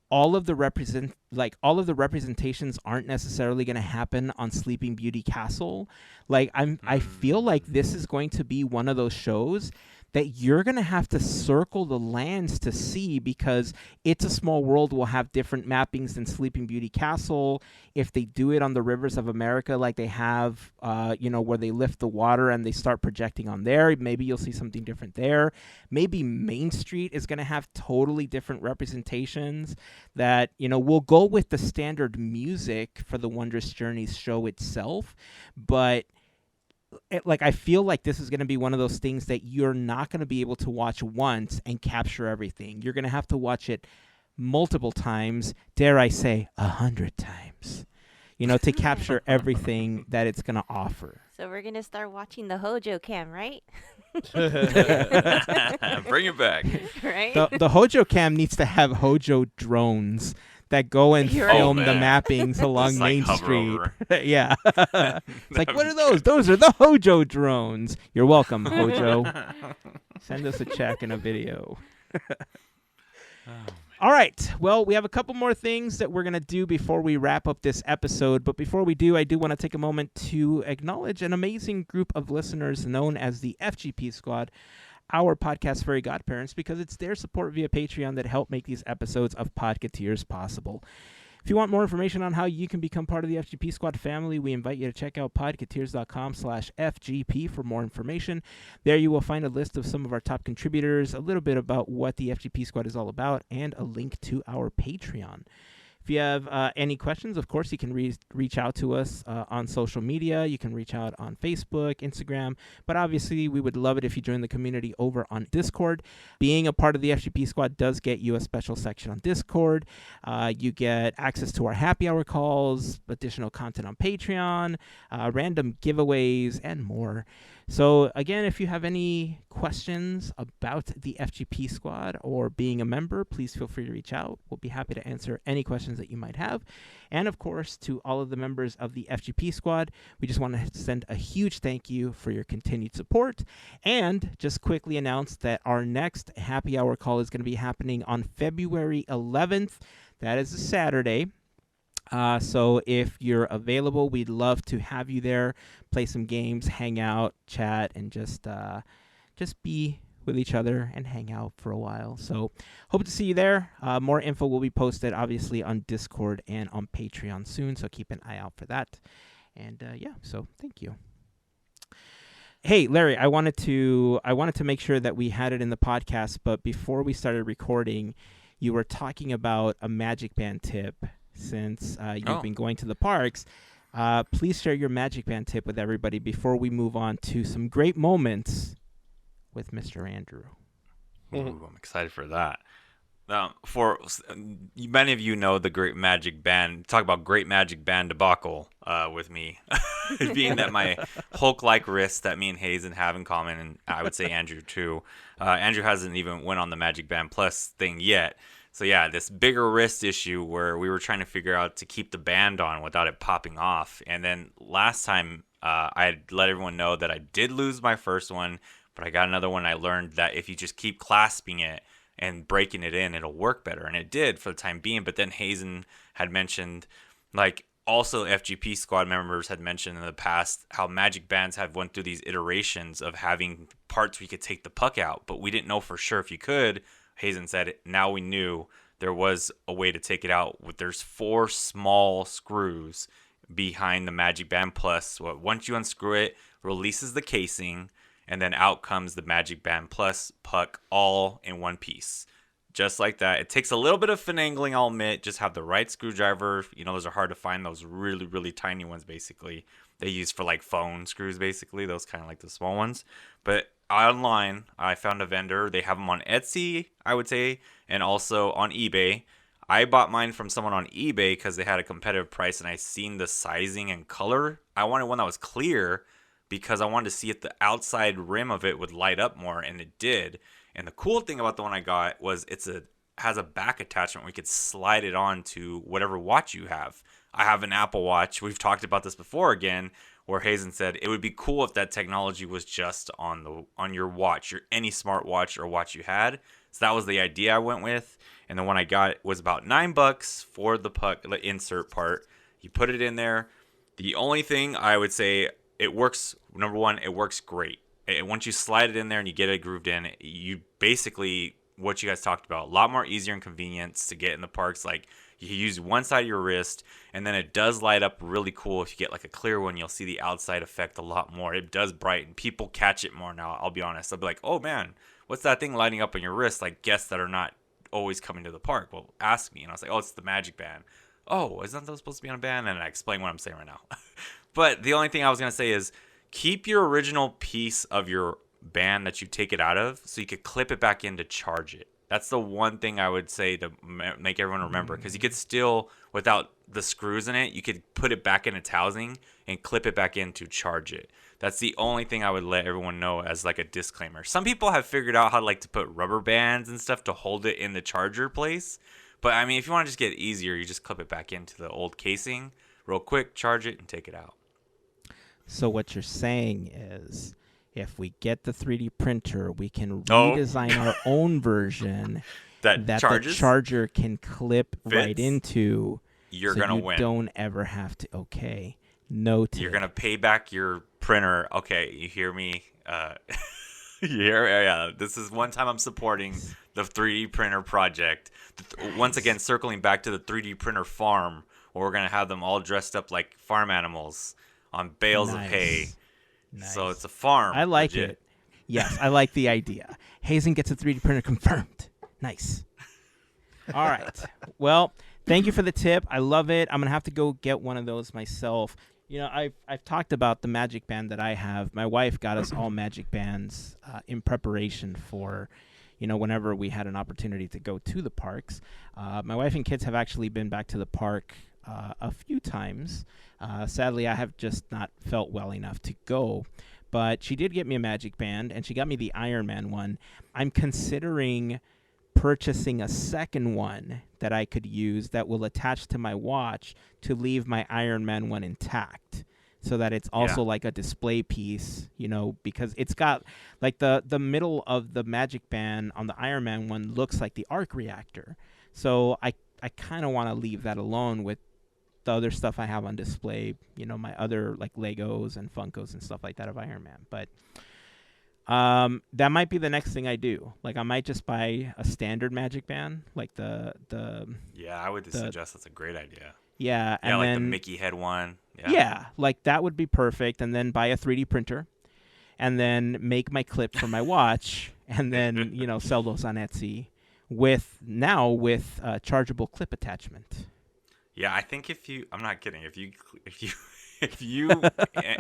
all of the representations aren't necessarily going to happen on Sleeping Beauty Castle. Like I feel like this is going to be one of those shows that you're going to have to circle the lands to see, because It's a Small World will have different mappings than Sleeping Beauty Castle. If they do it on the Rivers of America like they have, where they lift the water and they start projecting on there, maybe you'll see something different there. Maybe Main Street is going to have totally different representations that, will go with the standard music for the Wondrous Journeys show itself, but I feel like this is going to be one of those things that you're not going to be able to watch once and capture everything. You're going to have to watch it multiple times, dare I say 100 times, to capture everything that it's going to offer. So we're going to start watching the Hojo cam, right? Bring it back. Right? The Hojo cam needs to have Hojo drones that go and You're right. film the mappings along Just, Main hover Street. over. Yeah. It's like, what are those? Those are the Hojo drones. You're welcome, Hojo. Send us a check and a video. All right. Well, we have a couple more things that we're going to do before we wrap up this episode. But before we do, I do want to take a moment to acknowledge an amazing group of listeners known as the FGP Squad, our podcast Fairy Godparents, because it's their support via Patreon that help make these episodes of Podketeers possible. If you want more information on how you can become part of the FGP Squad family, we invite you to check out podketeers.com/FGP for more information. There you will find a list of some of our top contributors, a little bit about what the FGP Squad is all about, and a link to our Patreon. If you have any questions, of course, you can reach out to us on social media. You can reach out on Facebook, Instagram. But obviously, we would love it if you join the community over on Discord. Being a part of the FGP Squad does get you a special section on Discord. You get access to our happy hour calls, additional content on Patreon, random giveaways, and more. So again, if you have any questions about the FGP Squad or being a member, please feel free to reach out. We'll be happy to answer any questions that you might have. And of course, to all of the members of the FGP Squad, we just want to send a huge thank you for your continued support. And just quickly announce that our next happy hour call is going to be happening on February 11th. That is a Saturday. So if you're available, we'd love to have you there, play some games, hang out, chat, and just be with each other and hang out for a while. So hope to see you there. More info will be posted, obviously, on Discord and on Patreon soon, so keep an eye out for that. And so thank you. Hey, Larry, I wanted to make sure that we had it in the podcast, but before we started recording, you were talking about a MagicBand tip. Since you've been going to the parks, please share your MagicBand tip with everybody before we move on to some great moments with Mr. Andrew. Ooh, I'm excited for that. For many of you know the Great Magic Band. Talk about Great Magic Band debacle with me, being that my Hulk-like wrist that me and Heyzen have in common, and I would say Andrew too. Andrew hasn't even went on the Magic Band Plus thing yet. So yeah, this bigger wrist issue where we were trying to figure out to keep the band on without it popping off. And then last time I had let everyone know that I did lose my first one, but I got another one. I learned that if you just keep clasping it and breaking it in, it'll work better. And it did for the time being. But then Heyzen had mentioned, like, also FGP Squad members had mentioned in the past how Magic Bands have went through these iterations of having parts where you could take the puck out, but we didn't know for sure if you could. Heyzen said now we knew there was a way to take it out. There's 4 small screws behind the Magic Band Plus. Once you unscrew it, releases the casing, and then out comes the Magic Band Plus puck all in one piece. Just like that. It takes a little bit of finagling, I'll admit. Just have the right screwdriver. Those are hard to find. Those really, really tiny ones, basically. They use for like phone screws, basically. Those kind of like the small ones. But online, I found a vendor. They have them on Etsy, I would say, and also on eBay. I bought mine from someone on eBay because they had a competitive price, and I seen the sizing and color. I wanted one that was clear because I wanted to see if the outside rim of it would light up more, and it did. And the cool thing about the one I got was has a back attachment where you could slide it on to whatever watch you have. I have an Apple Watch. We've talked about this before again, where Heyzen said it would be cool if that technology was just on your watch, any smartwatch or watch you had. So that was the idea I went with. And the one I got was about $9 for the puck, the insert part. You put it in there. The only thing I would say, it works. Number one, it works great. Once you slide it in there and you get it grooved in, you basically, what you guys talked about, a lot more easier and convenience to get in the parks. Like, you use one side of your wrist, and then it does light up really cool. If you get like a clear one, you'll see the outside effect a lot more. It does brighten. People catch it more now, I'll be honest. They'll be like, oh man, what's that thing lighting up on your wrist? Like guests that are not always coming to the park will ask me, and I was like, oh, it's the Magic Band. Oh, isn't that supposed to be on a band? And I explain what I'm saying right now. But the only thing I was going to say is keep your original piece of your band that you take it out of so you could clip it back in to charge it. That's the one thing I would say to make everyone remember, because you could still, without the screws in it, you could put it back in its housing and clip it back in to charge it. That's the only thing I would let everyone know as like a disclaimer. Some people have figured out how to put rubber bands and stuff to hold it in the charger place. But I mean, if you want to just get it easier, you just clip it back into the old casing real quick, charge it, and take it out. So what you're saying is, if we get the 3D printer, we can redesign our own version that the charger can clip right into. You're going to win. You don't ever have to. Okay. Noted. You're going to pay back your printer. Okay, you hear me? Yeah. This is one time I'm supporting the 3D printer project. Once again, circling back to the 3D printer farm, where we're going to have them all dressed up like farm animals on bales of hay. Nice. So it's a farm. I like legit. it. Yes, I like the idea. Heyzen gets a 3D printer confirmed. Nice. All right. Well, thank you for the tip. I love it. I'm going to have to go get one of those myself. I've talked about the Magic Band that I have. My wife got us all Magic Bands in preparation for, whenever we had an opportunity to go to the parks. My wife and kids have actually been back to the park a few times. Sadly, I have just not felt well enough to go. But she did get me a Magic Band, and she got me the Iron Man one. I'm considering purchasing a second one that I could use that will attach to my watch to leave my Iron Man one intact, so that it's also like a display piece, because it's got like the middle of the Magic Band on the Iron Man one looks like the arc reactor. So I kind of want to leave that alone with the other stuff I have on display, my other like Legos and Funkos and stuff like that of Iron Man. But that might be the next thing I do. Like, I might just buy a standard Magic Band, like the I would suggest that's a great idea. Yeah, and like then the Mickey head one. Yeah, like that would be perfect. And then buy a 3D printer, and then make my clip for my watch, and then sell those on Etsy with chargeable clip attachment. Yeah, I think I'm not kidding. If you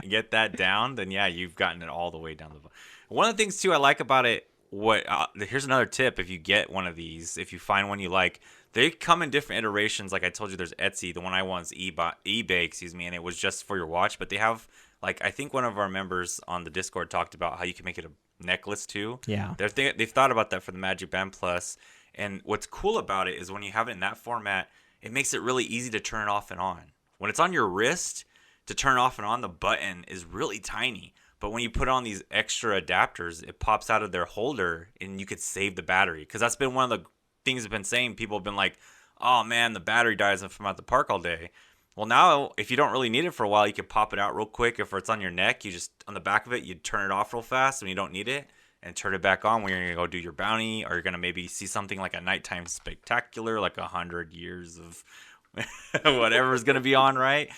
get that down, then you've gotten it all the way down the. One of the things too I like about it. Here's another tip: if you get one of these, if you find one you like, they come in different iterations. Like I told you, there's Etsy. The one I want is eBay, and it was just for your watch. But they have, like, I think one of our members on the Discord talked about how you can make it a necklace too. Yeah, they've thought about that for the Magic Band Plus. And what's cool about it is when you have it in that format, it makes it really easy to turn it off and on. When it's on your wrist, to turn off and on, the button is really tiny. But when you put on these extra adapters, it pops out of their holder and you could save the battery. Because that's been one of the things I've been saying. People have been like, oh man, the battery dies if I'm at the park all day. Well, now, if you don't really need it for a while, you can pop it out real quick. If it's on your neck, you just, on the back of it, you turn it off real fast when you don't need it. And turn it back on when you're going to go do your bounty. Or you're going to maybe see something like a nighttime spectacular, like 100 years of whatever's going to be on, right?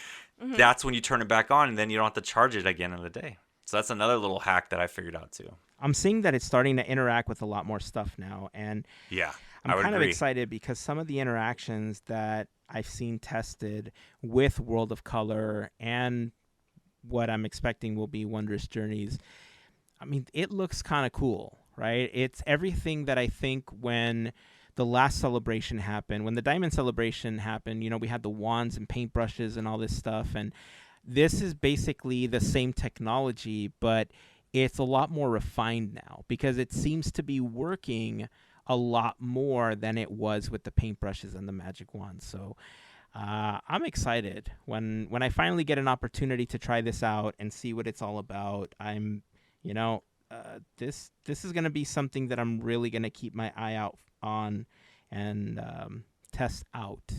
that's when you turn it back on, and then you don't have to charge it again in the day. So that's another little hack that I figured out too. I'm seeing that it's starting to interact with a lot more stuff now, and Yeah, I'm kind of agree. excited because some of the interactions that I've seen tested with World of Color and what I'm expecting will be Wondrous Journeys, I mean, it looks kind of cool, right? It's everything that I think when the last celebration happened, when the Diamond Celebration happened, we had the wands and paintbrushes and all this stuff, and this is basically the same technology, but it's a lot more refined now because it seems to be working a lot more than it was with the paintbrushes and the magic wands. So I'm excited when I finally get an opportunity to try this out and see what it's all about. This is going to be something that I'm really going to keep my eye out on and test out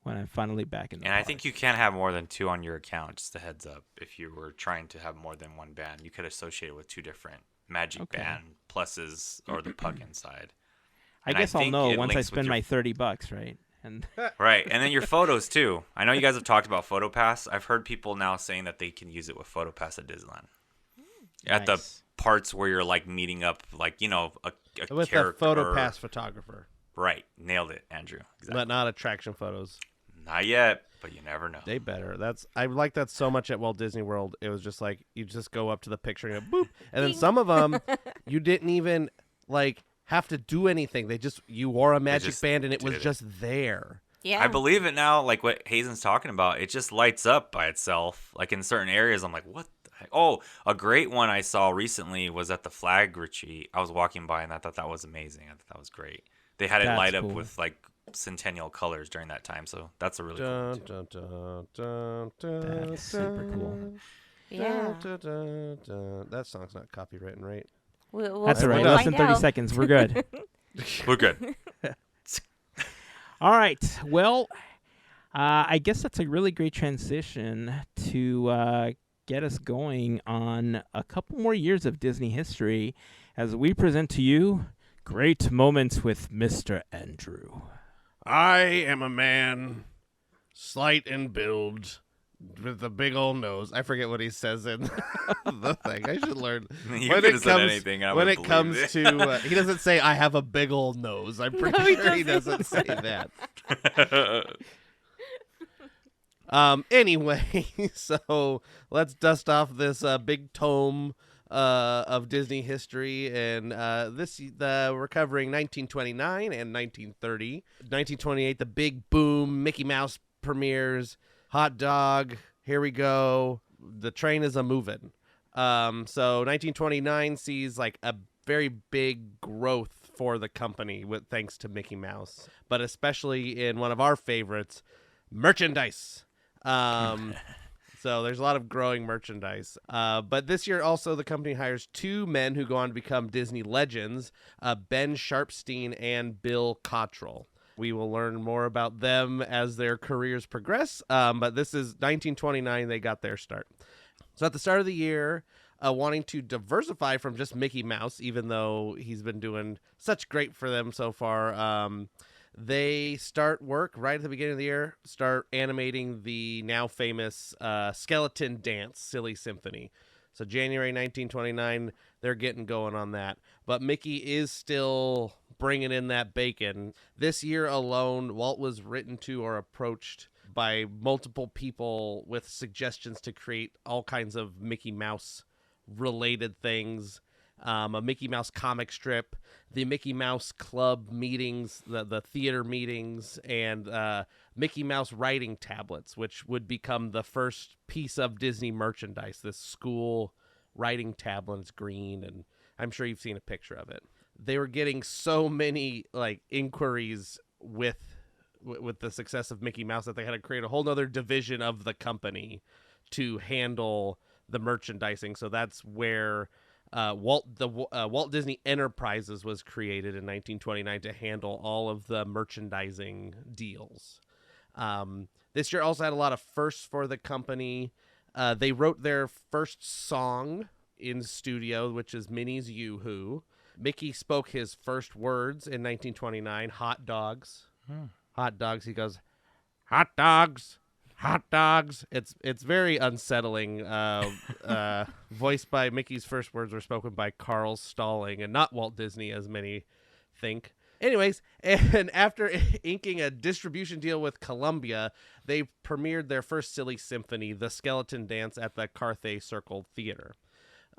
when I'm finally back in the And park. I think you can have more than 2 on your account, just a heads up. If you were trying to have more than one band, you could associate it with 2 different Magic Band pluses or the puck inside. I guess I'll think know it once I links with spend your- my $30, right? And Right, and then your photos too. I know you guys have talked about PhotoPass. I've heard people now saying that they can use it with PhotoPass at Disneyland. At the Nice. parts where you're like meeting up, like a With character. a photo pass photographer, Right, nailed it, Andrew. Exactly. but not attraction photos. Not yet, but you never know. They better. I like that so much at Walt Disney World. It was just like you just go up to the picture and go boop, and then some of them you didn't even like have to do anything. You wore a magic just band and it was did it. just there. Yeah. I believe it now, like what Heyzen's talking about. It just lights up by itself. Like in certain areas, I'm like, what the heck? Oh, a great one I saw recently was at the flag retreat. I was walking by and I thought that was amazing. I thought that was great. They had it That's light up cool. with like centennial colors during that time. So that's a really cool Dun, one too. dun, dun, dun, dun, That's super cool. Yeah. dun, dun, dun. That song's not copywritten, right? We'll That's all right. we'll Less than find 30 out. seconds. We're good. We're good. All right. Well, I guess that's a really great transition to get us going on a couple more years of Disney history as we present to you Great Moments with Mr. Andrew. I am a man, slight in build, with a big old nose. I forget what he says in the thing. I should learn. You When could it have said comes- anything. I when would it believe comes it. to, he doesn't say I have a big old nose. I'm pretty sure he doesn't say that. Anyway, so let's dust off this big tome of Disney history, and we're covering 1929 and 1930. 1928, the big boom, Mickey Mouse premieres, hot dog, here we go, the train is a moving. So 1929 sees like a very big growth for the company thanks to Mickey Mouse, but especially in one of our favorites, merchandise. So there's a lot of growing merchandise. But this year also the company hires 2 men who go on to become Disney legends, Ben Sharpstein and Bill Cottrell. We will learn more about them as their careers progress. But this is 1929. They got their start. So at the start of the year, wanting to diversify from just Mickey Mouse, even though he's been doing such great for them so far, they start work right at the beginning of the year, start animating the now famous skeleton dance, Silly Symphony. So January 1929, they're getting going on that. But Mickey is still bringing in that bacon. This year alone, Walt was written to or approached by multiple people with suggestions to create all kinds of Mickey Mouse related things. A Mickey Mouse comic strip, the Mickey Mouse Club meetings, the theater meetings, and Mickey Mouse writing tablets, which would become the first piece of Disney merchandise. This school writing tablet, it's green, and I'm sure you've seen a picture of it. They were getting so many inquiries with the success of Mickey Mouse that they had to create a whole nother division of the company to handle the merchandising. So that's where Walt Disney Enterprises was created in 1929 to handle all of the merchandising deals. This year also had a lot of firsts for the company. They wrote their first song in studio, which is Minnie's Yoo-Hoo. Mickey spoke his first words in 1929, hot dogs. Hot dogs. He goes, hot dogs, hot dogs. It's very unsettling. Voiced by Mickey's first words were spoken by Carl Stalling and not Walt Disney, as many think. Anyways, and after inking a distribution deal with Columbia, they premiered their first silly symphony, The Skeleton Dance, at the Carthay Circle Theater.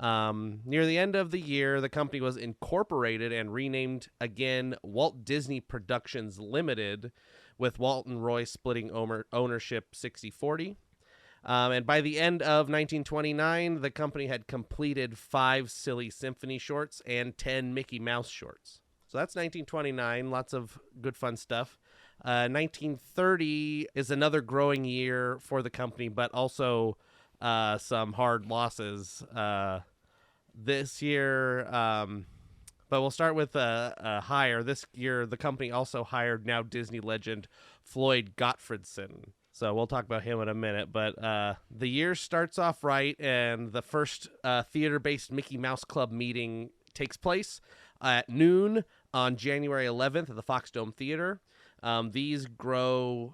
Near the end of the year, the company was incorporated and renamed again Walt Disney Productions Limited, with Walt and Roy splitting ownership 60-40. And by the end of 1929, the company had completed 5 silly symphony shorts and 10 Mickey Mouse shorts. So that's 1929. Lots of good fun stuff. 1930 is another growing year for the company, but also some hard losses this year. But we'll start with a hire. This year, the company also hired now Disney legend Floyd Gottfredson. So we'll talk about him in a minute. But the year starts off right, and the first theater-based Mickey Mouse Club meeting takes place at noon on January 11th at the Fox Dome Theater. These grow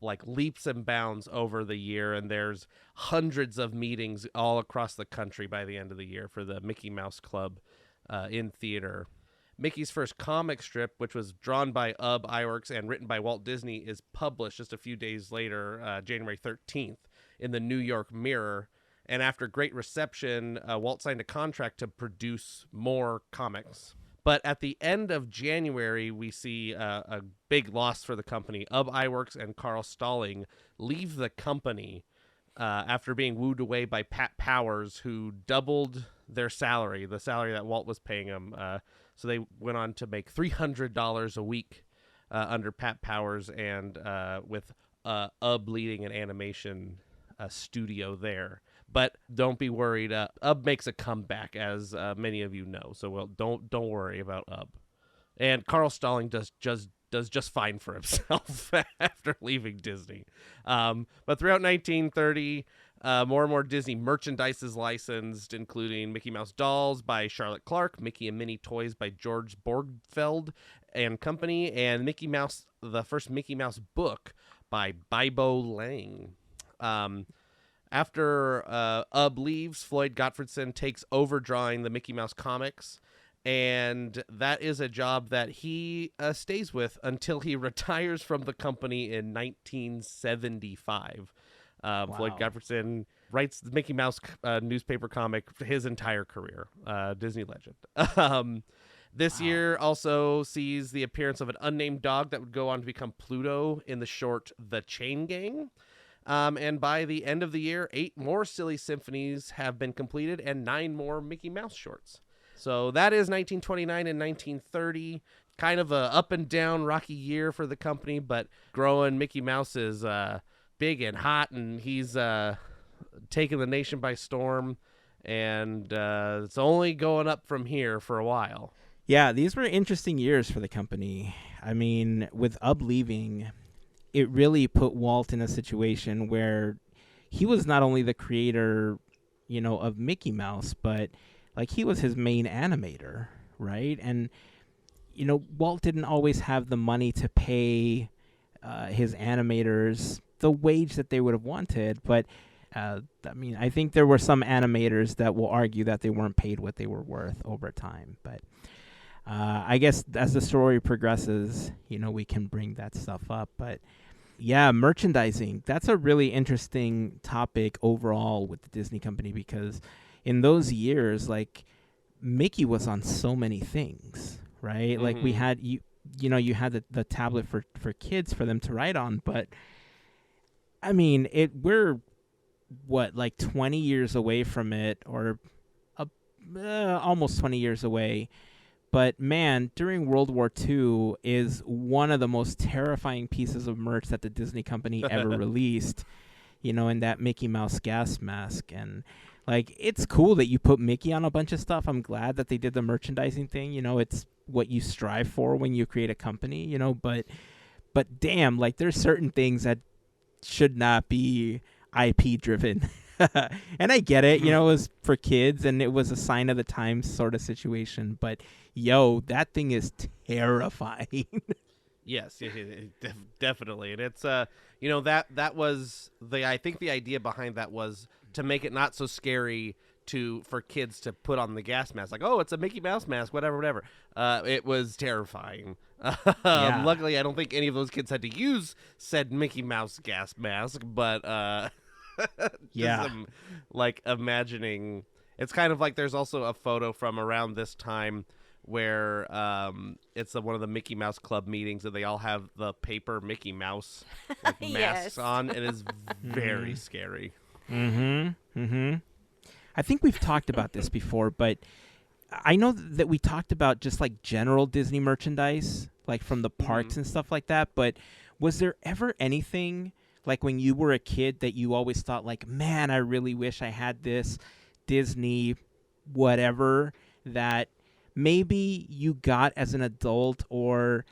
like leaps and bounds over the year, and there's hundreds of meetings all across the country by the end of the year for the Mickey Mouse Club in theater. Mickey's first comic strip, which was drawn by Ub Iwerks and written by Walt Disney, is published just a few days later, January 13th, in the New York Mirror. And after great reception, Walt signed a contract to produce more comics. But at the end of January, we see a big loss for the company. Ub Iwerks and Carl Stalling leave the company after being wooed away by Pat Powers, who doubled their salary, the salary that Walt was paying them. So they went on to make $300 a week under Pat Powers, and with Ub leading an animation studio there. But don't be worried. Ub makes a comeback, as many of you know. So don't worry about Ub. And Carl Stalling does just fine for himself after leaving Disney. But throughout 1930, more and more Disney merchandise is licensed, including Mickey Mouse dolls by Charlotte Clark, Mickey and Minnie toys by George Borgfeld and Company, and Mickey Mouse, the first Mickey Mouse book by Bibo Lang. After Ub leaves, Floyd Gottfredson takes over drawing the Mickey Mouse comics, and that is a job that he stays with until he retires from the company in 1975. Wow. Floyd Gottfredson writes the Mickey Mouse newspaper comic his entire career, Disney legend. This year also sees the appearance of an unnamed dog that would go on to become Pluto in the short The Chain Gang. And by the end of the year, 8 more silly symphonies have been completed and 9 more Mickey Mouse shorts. So that is 1929 and 1930. Kind of a up and down rocky year for the company, but growing Mickey Mouse is big and hot, and he's taking the nation by storm, and it's only going up from here for a while. Yeah, these were interesting years for the company. I mean, with Ub leaving, it really put Walt in a situation where he was not only the creator, of Mickey Mouse, but like he was his main animator, right? And, Walt didn't always have the money to pay his animators the wage that they would have wanted. But, I think there were some animators that will argue that they weren't paid what they were worth over time. But I guess as the story progresses, we can bring that stuff up. But yeah, merchandising, that's a really interesting topic overall with the Disney company, because in those years, like, Mickey was on so many things, right? Mm-hmm. Like we had, you had the tablet for kids for them to write on. But I mean, we're like 20 years away from it, or almost 20 years away. But man, during World War II is one of the most terrifying pieces of merch that the Disney company ever released, in that Mickey Mouse gas mask. And like, it's cool that you put Mickey on a bunch of stuff. I'm glad that they did the merchandising thing. It's what you strive for when you create a company, but damn, like, there's certain things that should not be IP driven. And I get it, it was for kids and it was a sign of the times sort of situation, but that thing is terrifying. Yes, definitely, and it's that was I think the idea behind that was to make it not so scary for kids to put on the gas mask, like, oh, it's a Mickey Mouse mask, whatever. It was terrifying. Yeah. Luckily, I don't think any of those kids had to use said Mickey Mouse gas mask, but Yeah. just like imagining, it's kind of like there's also a photo from around this time where it's one of the Mickey Mouse Club meetings, and they all have the paper Mickey Mouse like, masks Yes. on. It is very scary. I think we've talked about this before, but I know that we talked about just like general Disney merchandise, like from the parks and stuff like that. But was there ever anything like when you were a kid that you always thought like, man, I really wish I had this Disney whatever that maybe you got as an adult, or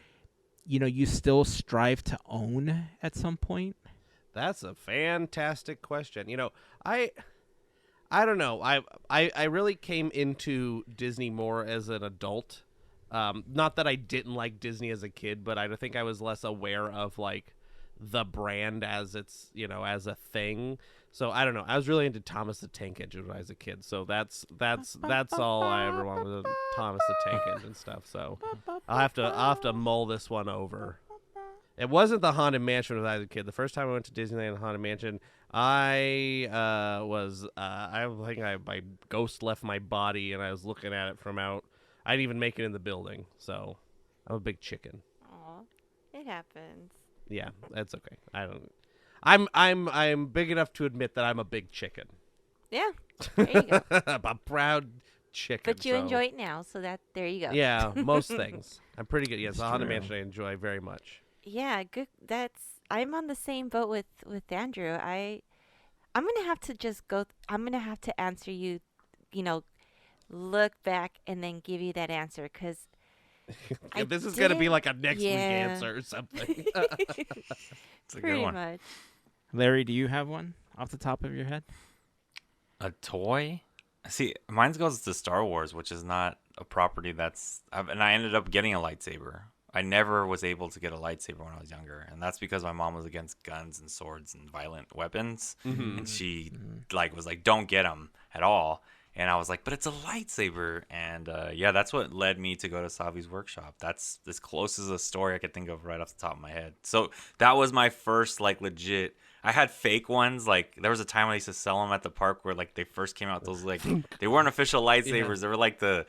you still strive to own at some point? That's a fantastic question. I don't know. I really came into Disney more as an adult. Not that I didn't like Disney as a kid, but I think I was less aware of like the brand as it's as a thing. So I don't know. I was really into Thomas the Tank Engine when I was a kid. So that's all I ever wanted was Thomas the Tank Engine stuff. So I'll have to mull this one over. It wasn't the Haunted Mansion when I was a kid. The first time I went to Disneyland Haunted Mansion, I think my ghost left my body and I was looking at it from out. I didn't even make it in the building. So I'm a big chicken. Aw, it happens. Yeah, that's okay. I'm big enough to admit that I'm a big chicken. Yeah, there you go. I'm a proud chicken. But you enjoy it now, so there you go. Yeah, most things. I'm pretty good. Yes, the Haunted true. Mansion I enjoy very much. Yeah, good. I'm on the same boat with Andrew. I'm gonna have to just go. I'm gonna have to answer you. Look back and then give you that answer because. This is gonna be like a next week answer or something. It's a good Pretty one. much. Larry, do you have one off the top of your head? A toy? See, mine goes to Star Wars, which is not a property and I ended up getting a lightsaber. I never was able to get a lightsaber when I was younger, and that's because my mom was against guns and swords and violent weapons, and she was like, don't get them at all. And I was like, but it's a lightsaber. And that's what led me to go to Savi's workshop. That's as close as a story I could think of right off the top of my head. So that was my first legit. I had fake ones. Like there was a time I used to sell them at the park where they first came out. Those they weren't official lightsabers. They were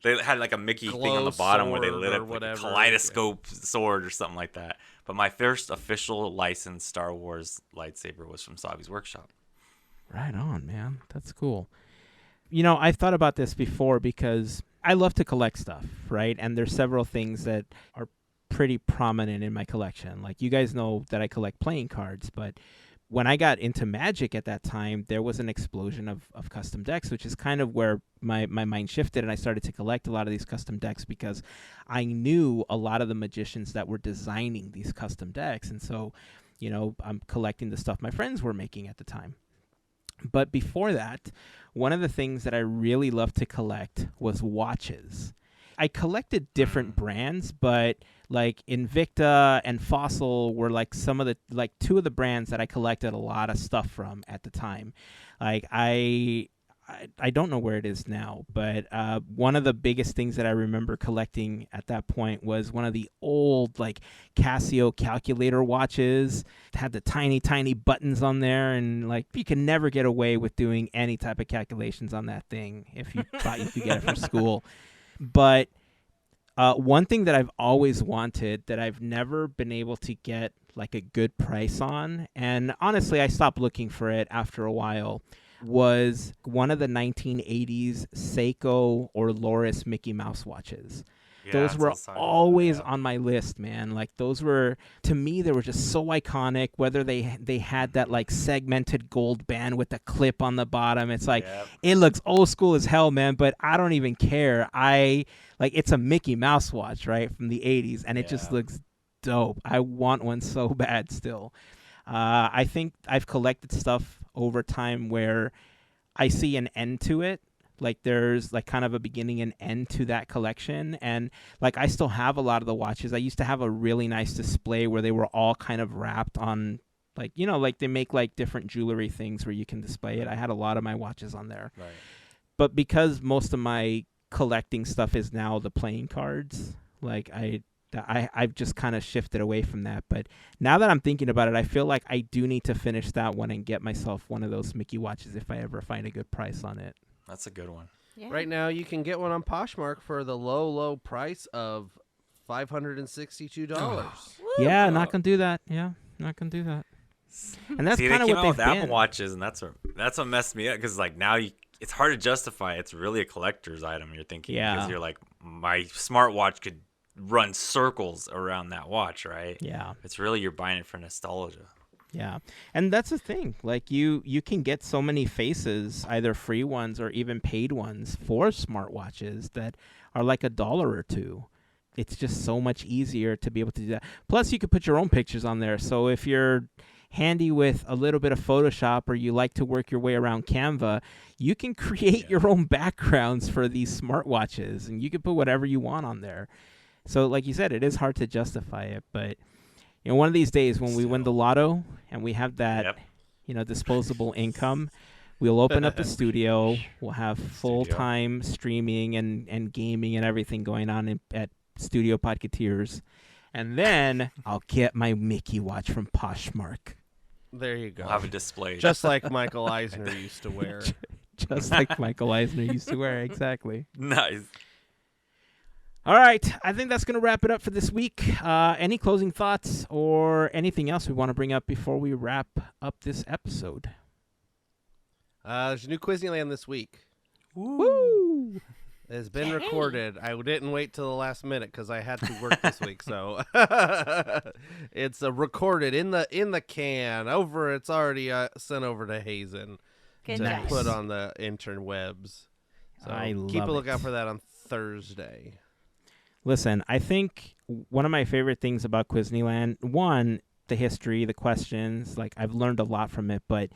they had a Mickey thing on the bottom where they lit up a kaleidoscope sword or something like that. But my first official licensed Star Wars lightsaber was from Savi's workshop. Right on, man. That's cool. I've thought about this before because I love to collect stuff, right? And there's several things that are pretty prominent in my collection. Like you guys know that I collect playing cards, but when I got into Magic at that time, there was an explosion of custom decks, which is kind of where my mind shifted, and I started to collect a lot of these custom decks because I knew a lot of the magicians that were designing these custom decks. And so, I'm collecting the stuff my friends were making at the time. But before that, one of the things that I really loved to collect was watches. I collected different brands, but Invicta and Fossil were some of the two of the brands that I collected a lot of stuff from at the time. I don't know where it is now, but one of the biggest things that I remember collecting at that point was one of the old Casio calculator watches. It had the tiny buttons on there, and you can never get away with doing any type of calculations on that thing if you thought you could get it from school. But one thing that I've always wanted that I've never been able to get a good price on, and honestly I stopped looking for it after a while, was one of the 1980s Seiko or Loris Mickey Mouse watches. Yeah, those were outside always on my list, man. Those were, to me, they were just so iconic. Whether they had that segmented gold band with the clip on the bottom, it's it looks old school as hell, man. But I don't even care. It's a Mickey Mouse watch, right, from the 80s, and it just looks dope. I want one so bad still. I think I've collected stuff over time where I see an end to it, Like there's like kind of a beginning and end to that collection. And like I still have a lot of the watches. I used to have a really nice display where they were all kind of wrapped on, like, you know, like they make like different jewelry things where you can display it. I had a lot of my watches on there. Right. But because most of my collecting stuff is now the playing cards, like I've just kind of shifted away from that. But now that I'm thinking about it, I feel like I do need to finish that one and get myself one of those Mickey watches if I ever find a good price on it. That's a good one. Yeah. Right now, you can get one on Poshmark for the low price of $562. Yeah, not gonna do that. Yeah, not gonna do that. And that's See, kind they of came what out they've with been. Apple Watches, and that's what messed me up, because like now it's hard to justify. It's really a collector's item. You're thinking, Yeah. because you're like, my smartwatch could run circles around that watch, right? Yeah. It's really, you're buying it for nostalgia. Yeah. And that's the thing. Like you can get so many faces, either free ones or even paid ones for smartwatches that are like $1 or $2. It's just so much easier to be able to do that. Plus you could put your own pictures on there. So if you're handy with a little bit of Photoshop or you like to work your way around Canva, you can create your own backgrounds for these smartwatches and you can put whatever you want on there. So like you said, it is hard to justify it, but you know, one of these days when we win the lotto and we have that, you know, disposable income, we'll open up the studio. We'll have full-time streaming and gaming and everything going on at Studio Podketeers. And then I'll get my Mickey watch from Poshmark. There you go. We'll have a display. Just like Michael Eisner used to wear. Just like Michael Eisner used to wear, exactly. Nice. All right, I think that's going to wrap it up for this week. Any closing thoughts or anything else we want to bring up before we wrap up this episode? There's a new Quizneyland this week. Woo! It's been recorded. I didn't wait till the last minute because I had to work this week, so it's recorded in the can. It's already sent over to Heyzen Good to job. put on the interwebs. So I keep a love lookout it. for that on Thursday. Listen, I think one of my favorite things about Quizneyland, one, the history, the questions, like I've learned a lot from it, but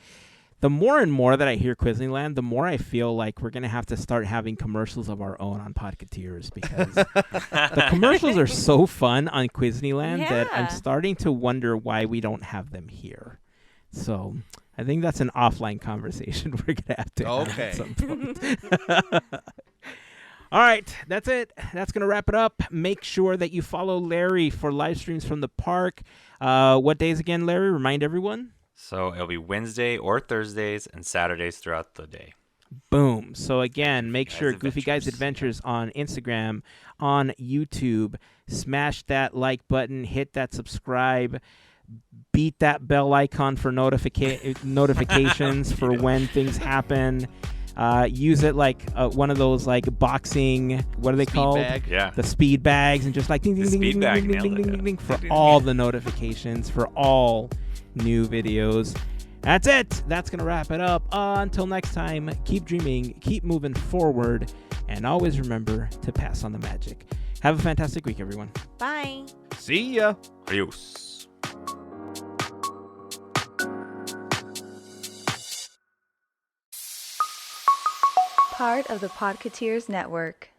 the more and more that I hear Quizneyland, the more I feel like we're going to have to start having commercials of our own on Podketeers because the commercials are so fun on Quizneyland that I'm Yeah. starting to wonder why we don't have them here. So I think that's an offline conversation we're going to have to have Okay. at some point. All right, that's it. That's going to wrap it up. Make sure that you follow Larry for live streams from the park. What days again, Larry? Remind everyone. So it'll be Wednesday or Thursdays and Saturdays throughout the day. Boom. So again, make Guys sure Goofy Guys Adventures. Adventures on Instagram, on YouTube. Smash that like button, hit that subscribe, beat that bell icon for notifications for when things happen. Use it like one of those like boxing, what are they Speed called? bag. Yeah. The speed bags, and just like ding ding The ding speed ding bag, ding ding nailed ding it, ding yeah. ding for Ding, ding, all ding. the notifications for all new videos. That's it. That's gonna wrap it up. Until next time, keep dreaming, keep moving forward, and always remember to pass on the magic. Have a fantastic week, everyone. Bye. See ya. Adios. Part of the Podketeers Network.